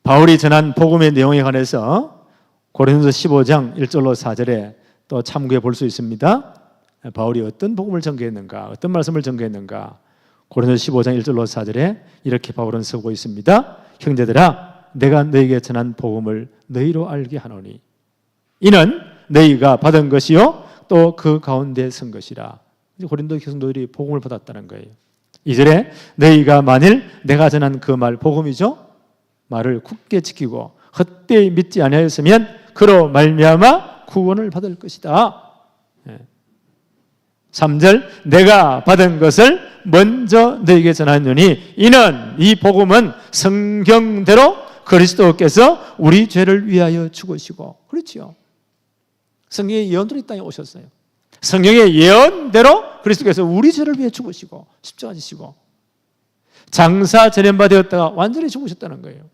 바울이 전한 복음의 내용에 관해서 고린도서 15장 1절로 4절에 또 참고해 볼 수 있습니다. 바울이 어떤 복음을 전개했는가, 어떤 말씀을 전개했는가. 고린도서 15장 1절로 4절에 이렇게 바울은 쓰고 있습니다. 형제들아, 내가 너희에게 전한 복음을 너희로 알게 하노니 이는 너희가 받은 것이요 또 그 가운데 선 것이라. 고린도 성도들이 복음을 받았다는 거예요. 2절에 너희가 만일 내가 전한 그 말, 복음이죠, 말을 굳게 지키고 헛되이 믿지 아니하였으면 그로 말미암아 구원을 받을 것이다. 3절 내가 받은 것을 먼저 너희에게 전하노니 이는 이 복음은 성경대로 그리스도께서 우리 죄를 위하여 죽으시고, 그렇지요, 성경의 예언대로 이 땅에 오셨어요. 성경의 예언대로 그리스도께서 우리 죄를 위해 죽으시고 십자가 지시고 장사 전염바 되었다가 완전히 죽으셨다는 거예요.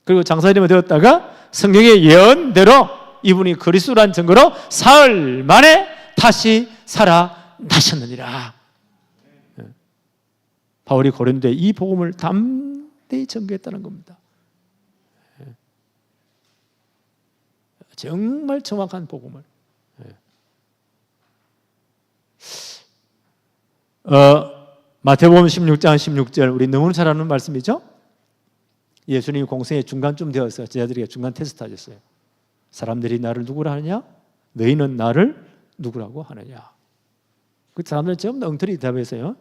그리고 장사 전염바 되었다가 성경의 예언대로 이분이 그리스도라는 증거로 사흘 만에 다시 살아나셨느니라. 바울이 고린도에 이 복음을 담대히 전개했다는 겁니다. 정말 정확한 복음을. 마태복음 16장 16절, 우리 너무 잘 아는 말씀이죠. 예수님이 공생의 중간쯤 되어서 제자들에게 중간 테스트 하셨어요. 사람들이 나를 누구라 하느냐? 너희는 나를 누구라고 하느냐? 그 사람들은 전부 엉터리 대답했어요.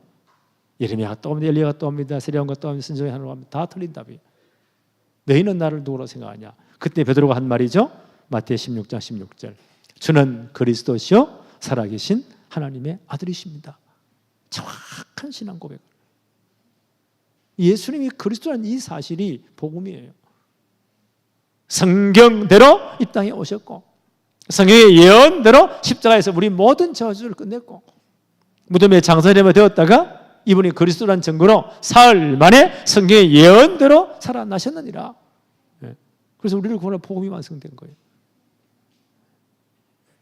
예레미야가 또 옵니다, 엘리야가 또 옵니다, 세례요한가 또 옵니다, 선지자가 하나로 옵니다. 다 틀린 답이에요. 너희는 나를 누구라고 생각하냐? 그때 베드로가 한 말이죠. 마태 16장 16절, 주는 그리스도시요 살아계신 하나님의 아들이십니다. 정확한 신앙 고백. 예수님이 그리스도라는 이 사실이 복음이에요. 성경대로 이 땅에 오셨고 성경의 예언대로 십자가에서 우리 모든 저주를 끝냈고 무덤에 장사되며 되었다가 이분이 그리스도라는 증거로 사흘 만에 성경의 예언대로 살아나셨느니라. 그래서 우리를 구원할 복음이 완성된 거예요.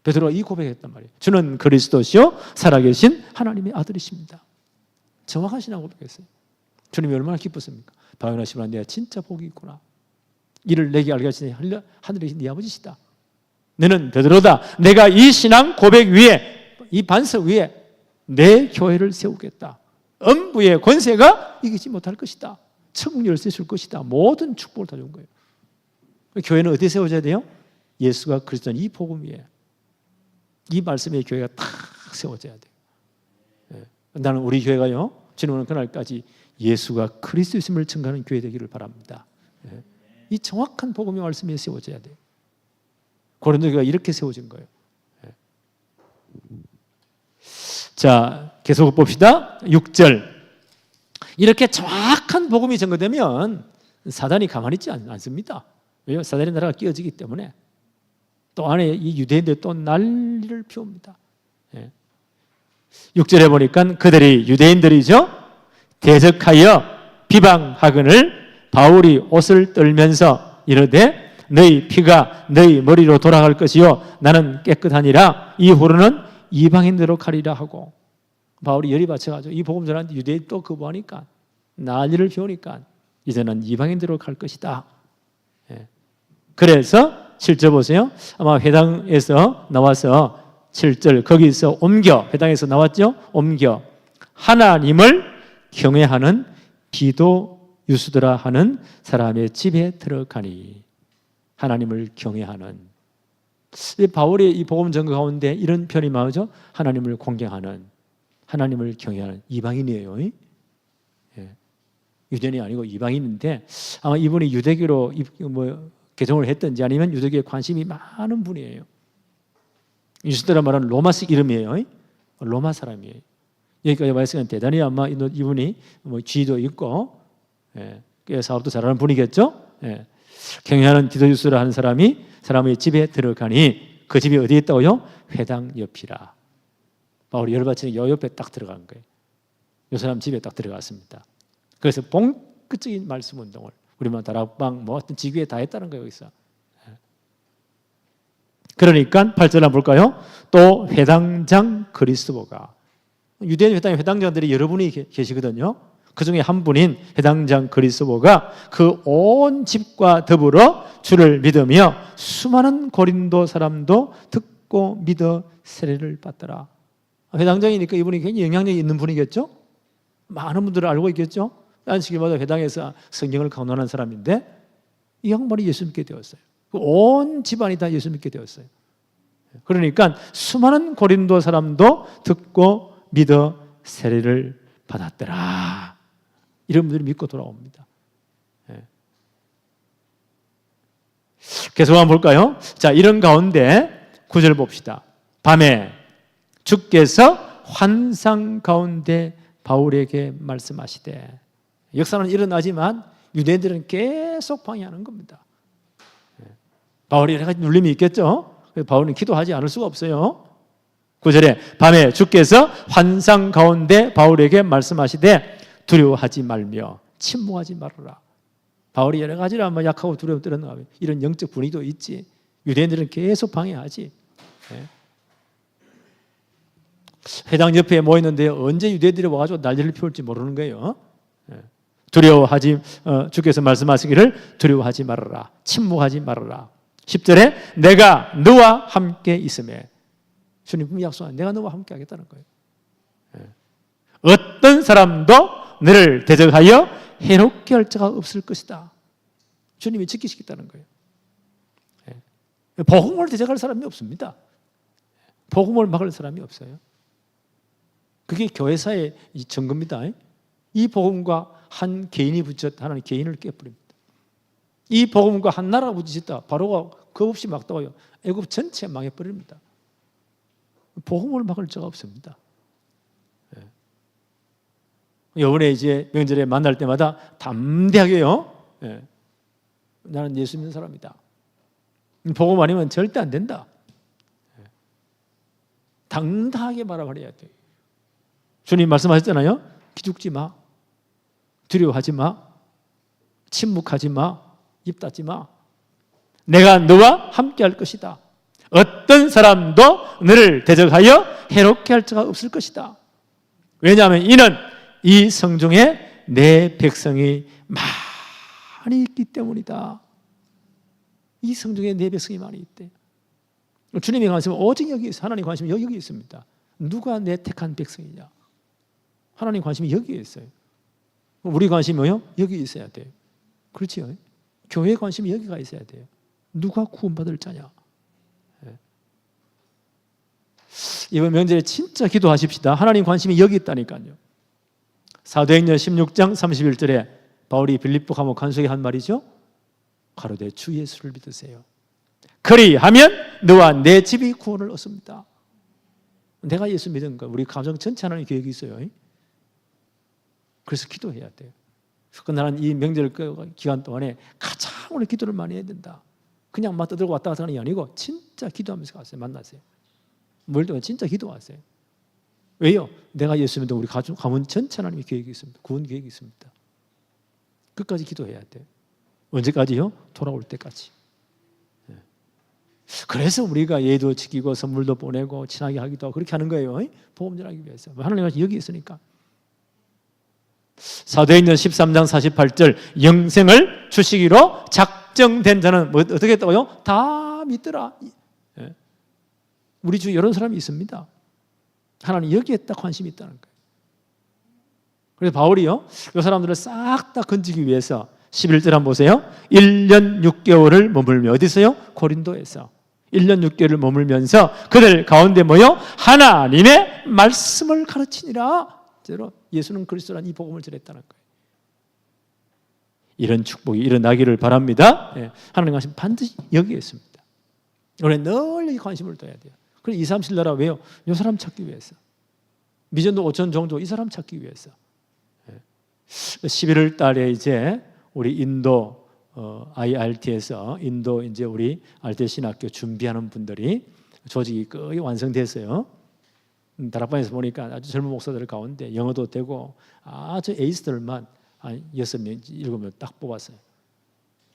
베드로가 이 고백했단 말이에요. 주는 그리스도시요 살아계신 하나님의 아들이십니다. 정확한 신앙 고백했어요. 주님이 얼마나 기쁘십니까? 바요나 시므나 내가 진짜 복이 있구나. 이를 내게 알게 하시니 하늘에 계신 네 아버지시다. 너는 베드로다. 내가 이 신앙 고백 위에, 이 반석 위에 내 교회를 세우겠다. 음부의 권세가 이기지 못할 것이다. 천국 열쇠 줄 것이다. 모든 축복을 다 준 거예요. 교회는 어디에 세워져야 돼요? 예수가 그리스도는 이 복음 위에, 이 말씀의 교회가 탁 세워져야 돼요. 나는 우리 교회가요, 주님은 그날까지 예수가 그리스도임을 증거하는 교회 되기를 바랍니다. 이 정확한 복음의 말씀에 세워져야 돼요. 고린도 교회가 이렇게 세워진 거예요. 자, 계속 봅시다. 6절. 이렇게 정확한 복음이 전거되면 사단이 가만히 있지 않습니다. 왜요? 사단의 나라가 끼어지기 때문에. 또 안에 이 유대인들 또 난리를 피웁니다. 6절에 보니까 그들이 유대인들이죠. 대적하여 비방하거늘 바울이 옷을 떨면서 이르되 너희 피가 너희 머리로 돌아갈 것이요 나는 깨끗하니라. 이후로는 이방인대로 가리라 하고, 바울이 열이 받쳐가지고 이 복음 전하는데 유대인 또 거부하니까 난리를 피우니까 이제는 이방인대로 갈 것이다. 그래서 7절 보세요. 아마 회당에서 나와서 7절 거기서 옮겨, 회당에서 나왔죠? 옮겨 하나님을 경외하는 기도 유수더라 하는 사람의 집에 들어가니. 하나님을 경외하는. 바울의 이 복음 전거 가운데 이런 표현이 나오죠. 하나님을 공경하는, 하나님을 경외하는 이방인이에요. 예. 유대인이 아니고 이방인인데 아마 이분이 유대교로 개종을 했든지 아니면 유대교에 관심이 많은 분이에요. 유스드라 말하는 로마식 이름이에요. 로마 사람이에요. 여기까지 말씀은 대단히 아마 이분이 지위도 있고 꽤 사업도 잘하는 분이겠죠. 경외하는 디도유스라 하는 사람의 집에 들어가니 그 집이 어디에 있다고요? 회당 옆이라. 바울이 열받치는 요 옆에 딱 들어간 거예요. 이 사람 집에 딱 들어갔습니다. 그래서 본격적인 말씀 운동을 우리만 다락방 어떤 직위에 다 했다는 거예요. 여기서. 그러니까 8절 한번 볼까요? 또 회당장 그리스도가, 유대인 회당의 회당장들이 여러 분이 계시거든요. 그 중에 한 분인 회당장 그리스도가 그 온 집과 더불어 주를 믿으며 수많은 고린도 사람도 듣고 믿어 세례를 받더라. 회당장이니까 이분이 굉장히 영향력이 있는 분이겠죠? 많은 분들을 알고 있겠죠? 안식일마다 회당에서 성경을 강론하는 사람인데 이 양반이 예수 믿게 되었어요. 온 집안이 다 예수 믿게 되었어요. 그러니까 수많은 고린도 사람도 듣고 믿어 세례를 받았더라. 이런 분들이 믿고 돌아옵니다. 계속 한번 볼까요? 자, 이런 가운데 9절 봅시다. 밤에 주께서 환상 가운데 바울에게 말씀하시되, 역사는 일어나지만 유대인들은 계속 방해하는 겁니다. 바울이 여러 가지 눌림이 있겠죠. 바울은 기도하지 않을 수가 없어요. 9절에 밤에 주께서 환상 가운데 바울에게 말씀하시되 두려워하지 말며 침묵하지 말아라. 바울이 여러 가지로 아마 약하고 두려움 떨었나 봐요. 이런 영적 분위기도 있지. 유대인들은 계속 방해하지. 회당 옆에 모였는데 언제 유대인들이 와가지고 난리를 피울지 모르는 거예요. 주께서 말씀하시기를 두려워하지 말아라. 침묵하지 말아라. 10절에 내가 너와 함께 있음에, 주님 약속한 내가 너와 함께 하겠다는 거예요. 어떤 사람도 너를 대적하여 해롭게 할 자가 없을 것이다. 주님이 지키시겠다는 거예요. 복음을 대적할 사람이 없습니다. 복음을 막을 사람이 없어요. 그게 교회사의 증거입니다. 이 복음과 한 개인이 붙였다. 하나님 개인을 깨버립니다. 이 복음과 한 나라가 부딪혔다. 바로가 겁없이 막다가요. 애굽 전체 망해버립니다. 복음을 막을 자가 없습니다. 이번에 이제 명절에 만날 때마다 담대하게요. 나는 예수 믿는 사람이다. 복음 아니면 절대 안 된다. 당당하게 말해야 돼요. 주님 말씀하셨잖아요. 기죽지 마. 두려워하지 마. 침묵하지 마. 입 닫지 마. 내가 너와 함께 할 것이다. 어떤 사람도 너를 대적하여 해롭게 할 자가 없을 것이다. 왜냐하면 이는 이 성중에 내 백성이 많이 있기 때문이다. 이 성중에 내 백성이 많이 있대. 주님의 관심은 오직 여기 있어요. 하나님 관심은 여기 있습니다. 누가 내 택한 백성이냐. 하나님 관심이 여기에 있어요. 우리 관심이 뭐요? 여기 있어야 돼요. 그렇지요? 교회 관심이 여기가 있어야 돼요. 누가 구원받을 자냐. 이번 명절에 진짜 기도하십시다. 하나님 관심이 여기 있다니까요. 사도행전 16장 31절에 바울이 빌립보 감옥 관속에 한 말이죠. 가로되 주 예수를 믿으세요. 그리하면 너와 내 집이 구원을 얻습니다. 내가 예수 믿은 거 우리 가정 전체 하나님 계획이 있어요. 그래서 기도해야 돼요. 나는 이 명절 기간 동안에 가장 오늘 기도를 많이 해야 된다. 그냥 막 떠들고 왔다 갔다 하는 게 아니고 진짜 기도하면서 가세요. 만나세요. 뭘 때문에 진짜 기도하세요. 왜요? 내가 예수 믿는 우리 가문 전체 하나님의 계획이 있습니다. 구원 계획이 있습니다. 끝까지 기도해야 돼요. 언제까지요? 돌아올 때까지. 그래서 우리가 예도 지키고 선물도 보내고 친하게 하기도 하고 그렇게 하는 거예요. 복음 전하기 위해서. 하나님이 여기 있으니까. 사도행전 13장 48절 영생을 주시기로 작정된 자는 어떻게 했다고요? 다 믿더라. 우리 주위에 이런 사람이 있습니다. 하나님 여기에 딱 관심이 있다는 거예요. 그래서 바울이요, 이 사람들을 싹 다 건지기 위해서 11절 한번 보세요. 1년 6개월을 머물며 어디서요? 고린도에서 1년 6개월을 머물면서 그들 가운데 모여 하나님의 말씀을 가르치니라. 예수는 그리스도라는 이 복음을 전했다는 거예요. 이런 축복이 일어나기를 바랍니다. 하나님 관심 반드시 여기에 있습니다. 우리는 늘 여기 관심을 둬야 돼요. 그래서 2, 3, 7 나라 왜요? 이 사람 찾기 위해서. 미전도 5천 종족 이 사람 찾기 위해서. 11월 달에 이제 우리 인도 IRT에서 인도 이제 우리 RT 신학교 준비하는 분들이 조직이 거의 완성됐어요. 다락방에서 보니까 아주 젊은 목사들 가운데 영어도 되고 아주 에이스들만 한 6명, 7명 딱 뽑았어요.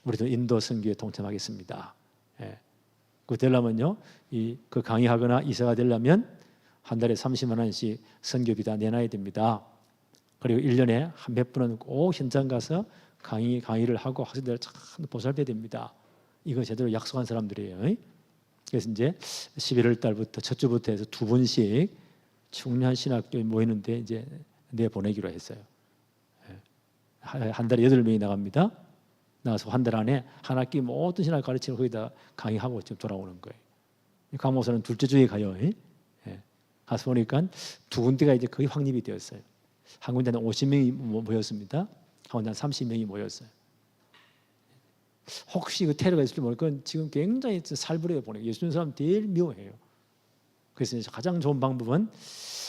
우리도 인도 선교에 동참하겠습니다. 그 되려면요, 그 강의하거나 이사가 되려면 한 달에 30만 원씩 선교비 다 내놔야 됩니다. 그리고 1년에 한 몇 번은 꼭 현장 가서 강의를 하고 학생들을 참 보살펴야 됩니다. 이거 제대로 약속한 사람들이에요. 그래서 이제 11월 달부터 첫 주부터 해서 2번씩 중요한 신학교에 모이는데 이제 내보내기로 했어요. 한 달에 8명이 나갑니다. 나가서 한 달 안에 한 학기 모든 신학 가르치는 거기다 강의하고 지금 돌아오는 거예요. 강목사는 둘째 주에 가요. 가서 보니까 2군데가 이제 거의 확립이 되었어요. 한 군데는 50명이 모였습니다. 한 군데는 30명이 모였어요. 혹시 그 테러가 있을지 모르니까 지금 굉장히 살벌하게 보내요. 예수 믿는 사람 제일 미워해요. 그래서 가장 좋은 방법은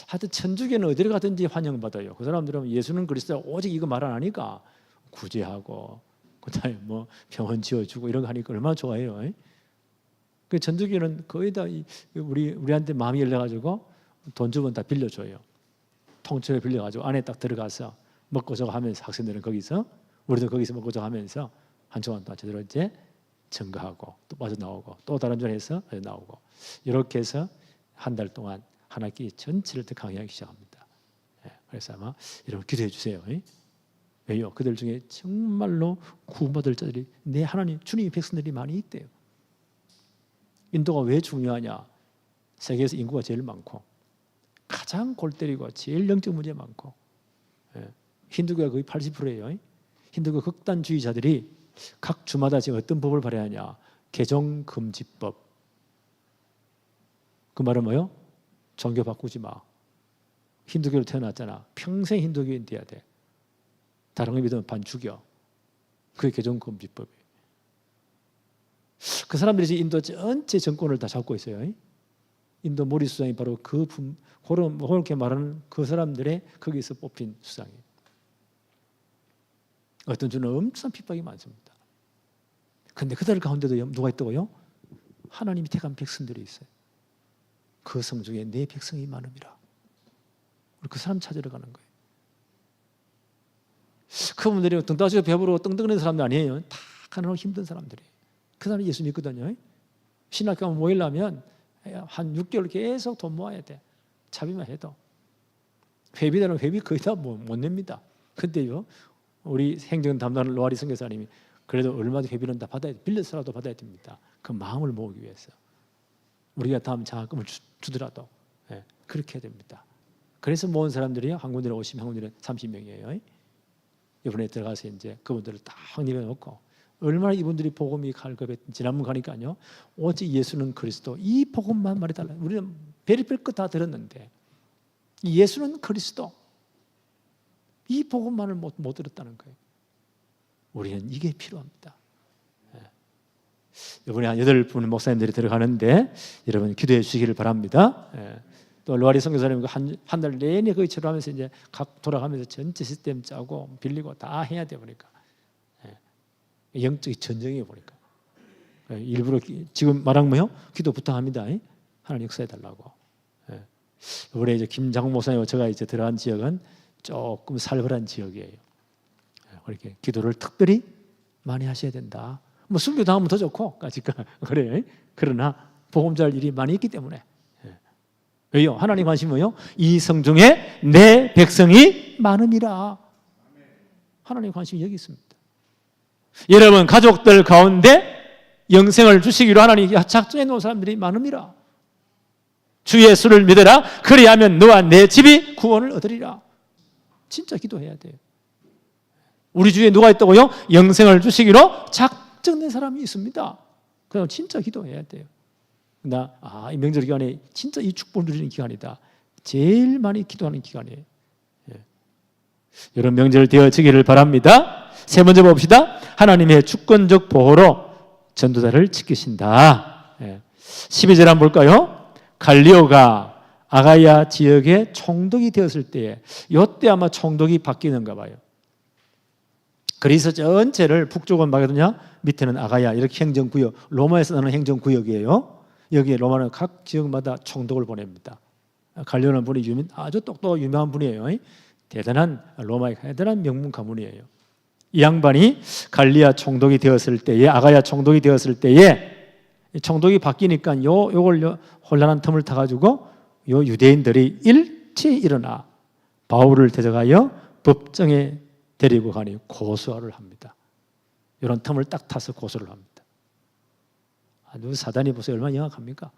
하여튼 천주교는 어디를 가든지 환영받아요. 그 사람들은 예수는 그리스도 오직 이거 말 안 하니까 구제하고 그다음에 뭐 병원 지어주고 이런 거 하니까 얼마나 좋아해요. 그 천주교는 거의 다 우리한테 마음이 열려가지고 돈 주면 다 빌려줘요. 통째로 빌려가지고 안에 딱 들어가서 먹고 저거 하면서 학생들은 거기서 우리도 거기서 먹고 저거 하면서 한 주간 동안 제대로 이제 증거하고 또 빠져나오고 또 다른 전에서 빠져나오고 이렇게 해서 한 달 동안 한 학기 전체를 더 강의하기 시작합니다. 그래서 아마 여러분 기도해 주세요. 왜요? 그들 중에 정말로 구원받을 자들이 내 하나님 주님의 백성들이 많이 있대요. 인도가 왜 중요하냐? 세계에서 인구가 제일 많고 가장 골 때리고 제일 영적 문제 많고 힌두교가 거의 80%예요. 힌두교 극단주의자들이 각 주마다 지금 어떤 법을 발의하냐? 개종금지법. 그 말은 뭐요? 종교 바꾸지 마. 힌두교로 태어났잖아. 평생 힌두교인 돼야 돼. 다른 거 믿으면 반 죽여. 그게 개종금지법이에요. 그 사람들이 지금 인도 전체 정권을 다 잡고 있어요. 인도 모리 수장이 바로 그렇게 말하는 그 사람들의 거기서 뽑힌 수장이에요. 어떤 주는 엄청 핍박이 많습니다. 그런데 그들 가운데도 누가 있다고요? 하나님이 택한 백성들이 있어요. 그 성 중에 내 백성이 많음이라. 우리 그 사람 찾으러 가는 거예요. 그분들이 등 따지고 배부르고 떵떵거리는 사람들 아니에요. 다 가난하고 힘든 사람들이에요. 그 사람이 예수 믿거든요. 신학교 모이려면 한 6개월 계속 돈 모아야 돼. 자비만 해도. 회비되는 회비 거의 다 못 냅니다. 근데요, 우리 행정 담당하는 로아리 선교사님이 그래도 얼마든지 회비는 다 받아야 돼. 빌려서라도 받아야 됩니다. 그 마음을 모으기 위해서. 우리가 다음 장학금을 주더라도 그렇게 해야 됩니다. 그래서 모은 사람들이 한 군데에 50명, 한 군데에 30명이에요. 이번에 들어가서 이제 그분들을 다 확립해 놓고 얼마나 이분들이 복음이 갈급해. 지난번 가니까요, 오직 예수는 그리스도 이 복음만 말해달라. 우리는 별의별 것 다 들었는데 예수는 그리스도 이 복음만을 못 들었다는 거예요. 우리는 이게 필요합니다. 이번에 한 8분 목사님들이 들어가는데 여러분 기도해 주시기를 바랍니다. 또 로아리 선교사님 한 달 내내 거의 체류하면서 이제 각 돌아가면서 전체 시스템 짜고 빌리고 다 해야 돼 보니까 영적인 전쟁이 보니까 일부러 지금 말한 뭐요? 기도 부탁합니다. 하나님 역사해 달라고. 이번에 이제 김장훈 목사님과 제가 이제 들어간 지역은 조금 살벌한 지역이에요. 그렇게 기도를 특별히 많이 하셔야 된다. 뭐 순교 당하면 더 좋고, 그래. 그러나 복음 잘 일이 많이 있기 때문에. 왜요? 하나님 관심은 뭐요? 이 성중에 내 백성이 많음이라. 하나님 관심이 여기 있습니다. 여러분 가족들 가운데 영생을 주시기로 하나님 작정해 놓은 사람들이 많음이라. 주 예수를 믿어라. 그리하면 너와 내 집이 구원을 얻으리라. 진짜 기도해야 돼요. 우리 주위에 누가 있다고요? 영생을 주시기로 작정된 사람이 있습니다. 그럼 진짜 기도해야 돼요. 이 명절 기간에 진짜 이 축복을 누리는 기간이다. 제일 많이 기도하는 기간이에요. 이런 명절 되어지기를 바랍니다. 세 번째 봅시다. 하나님의 주권적 보호로 전도자를 지키신다. 12절 한번 볼까요? 갈리오가 아가야 지역의 총독이 되었을 때에, 이때 아마 총독이 바뀌는가 봐요. 그리스 전체를 북쪽은 마게도냐, 밑에는 아가야, 이렇게 행정구역, 로마에서 나는 행정구역이에요. 여기에 로마는 각 지역마다 총독을 보냅니다. 갈리오는 분이 아주 똑똑하고 유명한 분이에요. 대단한 로마의 대단한 명문 가문이에요. 이 양반이 갈리아 총독이 되었을 때에, 아가야 총독이 되었을 때에, 총독이 바뀌니까 요걸 혼란한 틈을 타가지고 요 유대인들이 일찍 일어나 바울을 데려가여 법정에 데리고 가니 고소를 합니다. 이런 틈을 딱 타서 고소를 합니다. 아주 사단이 보세요, 얼마나 영악합니까?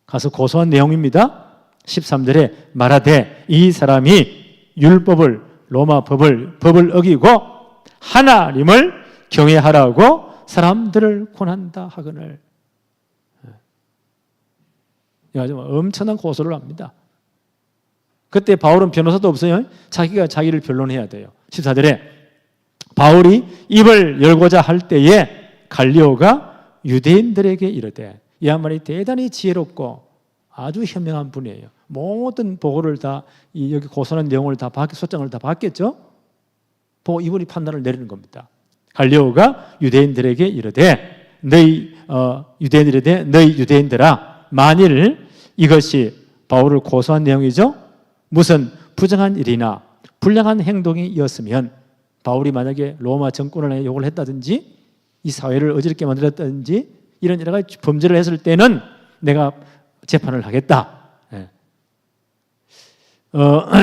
가서 고소한 내용입니다. 13절에 말하되 이 사람이 율법을, 로마 법을 어기고 하나님을 경외하라고 사람들을 권한다 하거늘. 아주 엄청난 고소를 합니다. 그때 바울은 변호사도 없어요. 자기가 자기를 변론해야 돼요. 14절에 바울이 입을 열고자 할 때에 갈리오가 유대인들에게 이르되, 이 양반이 대단히 지혜롭고 아주 현명한 분이에요. 모든 보고를 다, 여기 고소하는 내용을 다 소장을 다 봤겠죠? 보고 이분이 판단을 내리는 겁니다. 갈리오가 유대인들에게 이르되 너희 유대인들아, 만일 이것이 바울을 고소한 내용이죠, 무슨 부정한 일이나 불량한 행동이었으면, 바울이 만약에 로마 정권을 욕을 했다든지 이 사회를 어지럽게 만들었다든지 이런 여러 가지 범죄를 했을 때는 내가 재판을 하겠다.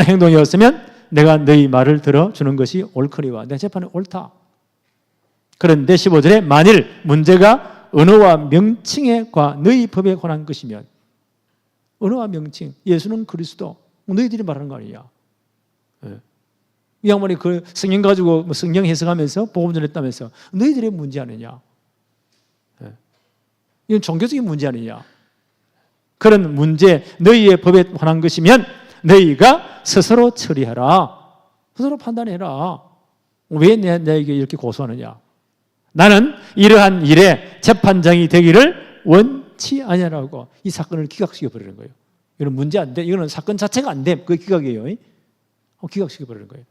행동이었으면 내가 너희 말을 들어주는 것이 옳거니와 내 재판이 옳다. 그런데 15절에 만일 문제가 언어와 명칭에 과 너희 법에 관한 것이면, 언어와 명칭, 예수는 그리스도, 너희들이 말하는 거 아니냐. 이 양반이 그 성경 가지고 성경 해석하면서 복음 전했다면서 너희들의 문제 아니냐. 이건 종교적인 문제 아니냐. 그런 문제, 너희의 법에 관한 것이면 너희가 스스로 처리하라. 스스로 판단해라. 왜 내에게 이렇게 고소하느냐. 나는 이러한 일에 재판장이 되기를 원치 아니하라고 이 사건을 기각시켜 버리는 거예요. 이건 문제 안 돼. 이거는 사건 자체가 안 돼. 그게 기각이에요. 기각시켜 버리는 거예요.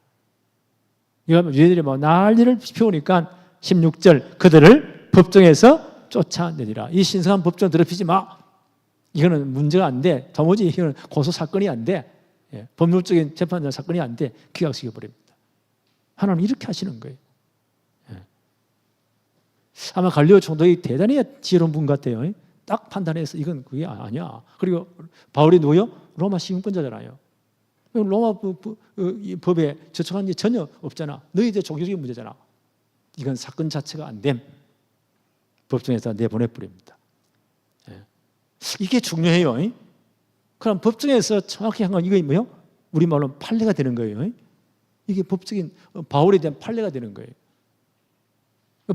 이거 유대인들이 막 난리를 피우니까 16절 그들을 법정에서 쫓아내리라. 이 신성한 법정 더럽히지 마. 이거는 문제가 안 돼. 도무지 이거는 고소 사건이 안 돼. 법률적인 재판장 사건이 안 돼. 기각시켜 버립니다. 하나님 이렇게 하시는 거예요. 아마 갈리오 총독이 대단히 지혜로운 분 같아요. 딱 판단해서 이건 그게 아니야. 그리고 바울이 누구요? 로마 시민권자잖아요. 로마 법에 저촉한 게 전혀 없잖아. 너희들 종교적인 문제잖아. 이건 사건 자체가 안 됨. 법정에서 내보내버립니다. 이게 중요해요. 그럼 법정에서 정확히 한 건 이거 뭐예요? 우리말로 판례가 되는 거예요. 이게 법적인 바울에 대한 판례가 되는 거예요.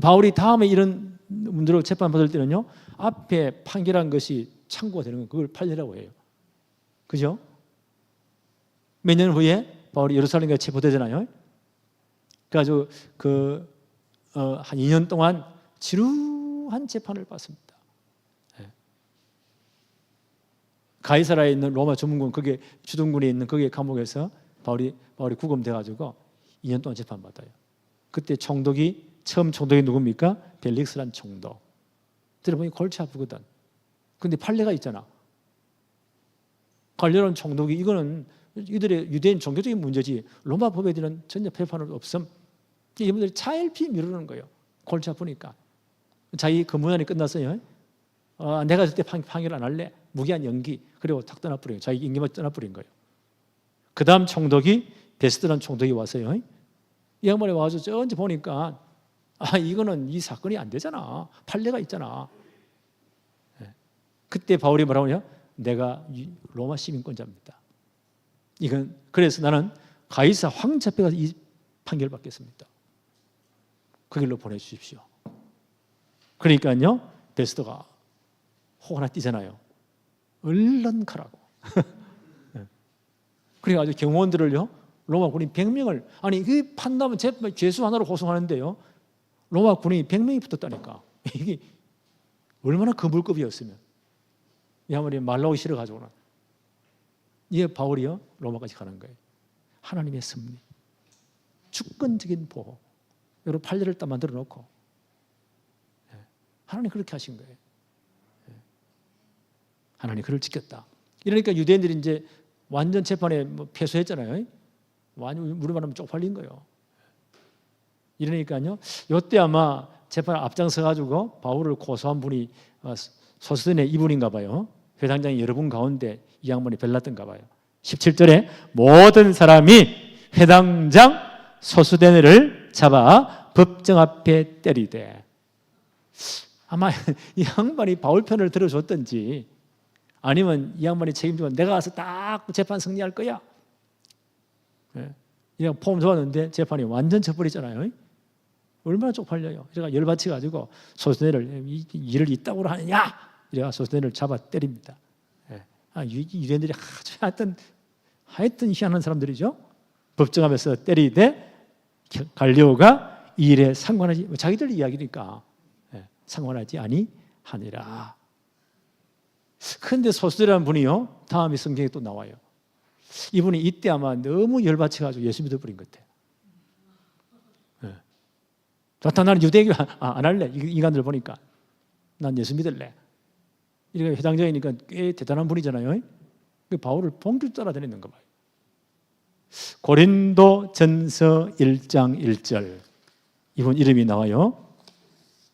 바울이 다음에 이런 문제로 재판받을 때는요, 앞에 판결한 것이 참고가 되는 거, 그걸 판례라고 해요. 그죠? 몇 년 후에 바울이 예루살렘에 체포되잖아요. 그래가지고 한 2년 동안 지루한 재판을 받습니다. 가이사라에 있는 로마 주둔군, 거기에 주둔군에 있는 거기에 감옥에서 바울이 구금돼가지고 2년 동안 재판받아요. 그때 처음 총독이 누굽니까? 벨릭스란 총독. 들어보니 골치 아프거든. 근데 판례가 있잖아. 갈리오는 총독이 이거는 이들의 유대인 종교적인 문제지 로마 법에 대한 전혀批判은 없음. 이분들이 차일피 미루는 거예요. 골치 아프니까. 자기 근무난이 끝났어요. 내가 그때 판결 안 할래. 무기한 연기. 그리고 탁 떠나버려요. 자기 임기만 떠나버린 거예요. 그 다음 총독이 베스트라는 총독이 왔어요. 이 양반이 와서 전체 보니까 이거는 이 사건이 안 되잖아. 판례가 있잖아. 그때 바울이 뭐라고 하냐? 내가 로마 시민권자입니다. 이건 그래서 나는 가이사 황제 앞에 가서 이 판결을 받겠습니다. 그 길로 보내주십시오. 그러니까요, 베스터가 혹 하나 띄잖아요. 얼른 가라고. 그래가지고 경호원들을요, 로마 군인 100명을, 아니, 그 판단은 죄수 하나로 고소하는데요, 로마 군인이 100명이 붙었다니까. 이게 얼마나 거물급이었으면. 이 아무리 말 나오기 싫어가지고는. 이게 바울이요, 로마까지 가는 거예요. 하나님의 섭리, 주권적인 보호. 여러분 판례를 딱 만들어 놓고 하나님 그렇게 하신 거예요. 하나님 그를 지켰다. 이러니까 유대인들이 이제 완전 재판에 패소했잖아요. 완전 우리 말하면 쪽팔린 거예요. 이러니까요, 이때 아마 재판에 앞장서 가지고 바울을 고소한 분이 소스덴의 이분인가 봐요. 회당장이 여러 분 가운데 이 양반이 별났던가 봐요. 17절에 모든 사람이 회당장 소스데네를 잡아 법정 앞에 때리되, 아마 이 양반이 바울 편을 들어줬던지 아니면 이 양반이 책임지고 내가 가서 딱 재판 승리할 거야, 이냥 폼 좋았는데 재판이 완전 져버리잖아요. 얼마나 쪽팔려요. 그러니까 열받쳐 가지고 소스데네를 일을 이따구로 하느냐 이래가 소스데네를 잡아 때립니다. 유대인들이 아주 하여튼 희한한 사람들이죠. 법정하면서 때리되 갈리오가 이 일에 상관하지, 자기들 이야기니까 상관하지 아니하니라. 그런데 소스데라는 분이요, 다음에 성경에 또 나와요. 이분이 이때 아마 너무 열받쳐가지고 예수 믿어버린 것 같아요. 좋다, 나는 유대교 안 할래. 인간들 보니까 난 예수 믿을래. 이렇게 회당장이니까 꽤 대단한 분이잖아요. 바울을 봉줄 따라다니는 거 봐요. 고린도 전서 1장 1절 이분 이름이 나와요.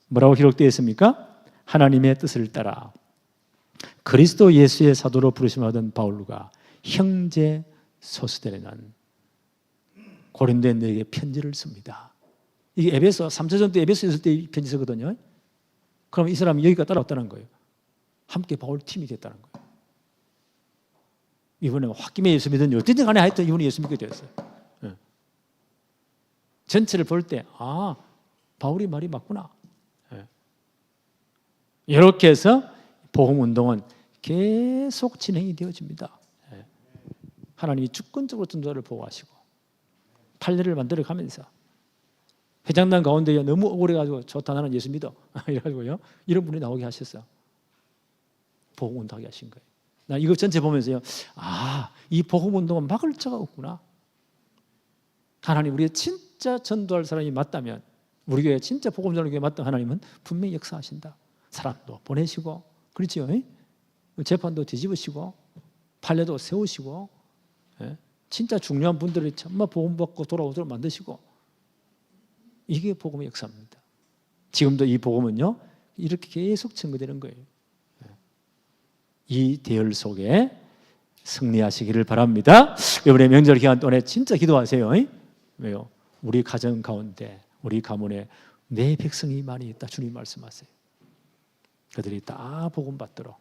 뭐라고 기록되어 있습니까? 하나님의 뜻을 따라 그리스도 예수의 사도로 부르심을 받은 바울과 형제 소스데네는 고린도인들에게 편지를 씁니다. 이게 에베소 3차전 때 에베소에 있을 때 편지 쓰거든요. 그럼 이 사람이 여기가 따라왔다는 거예요. 함께 바울 팀이 됐다는 거예요. 이번에 홧김에 예수 믿은 어쨌든 간에 하여튼 이분이 예수 믿게 되었어요. 전체를 볼 때 바울이 말이 맞구나. 이렇게 해서 복음운동은 계속 진행이 되어집니다. 하나님이 주권적으로 전도자를 보호하시고 판례를 만들어가면서 회장단 가운데 너무 억울해가지고 좋다, 나는 예수 믿어 이래가지고요, 이런 분이 나오게 하셨어요. 복음운동하게 하신 거예요. 나 이거 전체 보면서요, 이 복음운동은 막을 자가 없구나. 하나님 우리가 진짜 전도할 사람이 맞다면, 우리 교회 진짜 복음 전하는 교회 맞다면 하나님은 분명히 역사하신다. 사람도 보내시고, 그렇죠? 재판도 뒤집으시고 판례도 세우시고, 진짜 중요한 분들이 정말 복음 받고 돌아오도록 만드시고, 이게 복음의 역사입니다. 지금도 이 복음은요 이렇게 계속 증거되는 거예요. 이 대열 속에 승리하시기를 바랍니다. 이번에 명절 기간 동안에 진짜 기도하세요. 왜요? 우리 가정 가운데, 우리 가문에 내 백성이 많이 있다, 주님 말씀하세요. 그들이 다 복음 받도록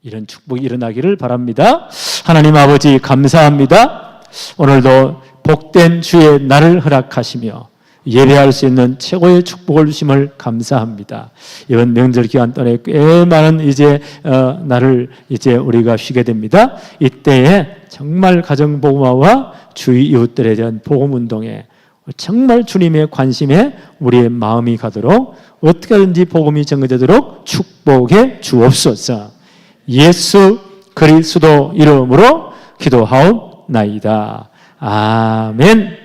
이런 축복이 일어나기를 바랍니다. 하나님 아버지 감사합니다. 오늘도 복된 주의 날을 허락하시며 예배할 수 있는 최고의 축복을 주심을 감사합니다. 이번 명절 기간 동안에 꽤 많은 날을 우리가 쉬게 됩니다. 이때에 정말 가정복음화와 주위 이웃들에 대한 복음운동에 정말 주님의 관심에 우리의 마음이 가도록 어떻게 하든지 복음이 전개되도록 축복해 주옵소서. 예수 그리스도 이름으로 기도하옵나이다. 아멘.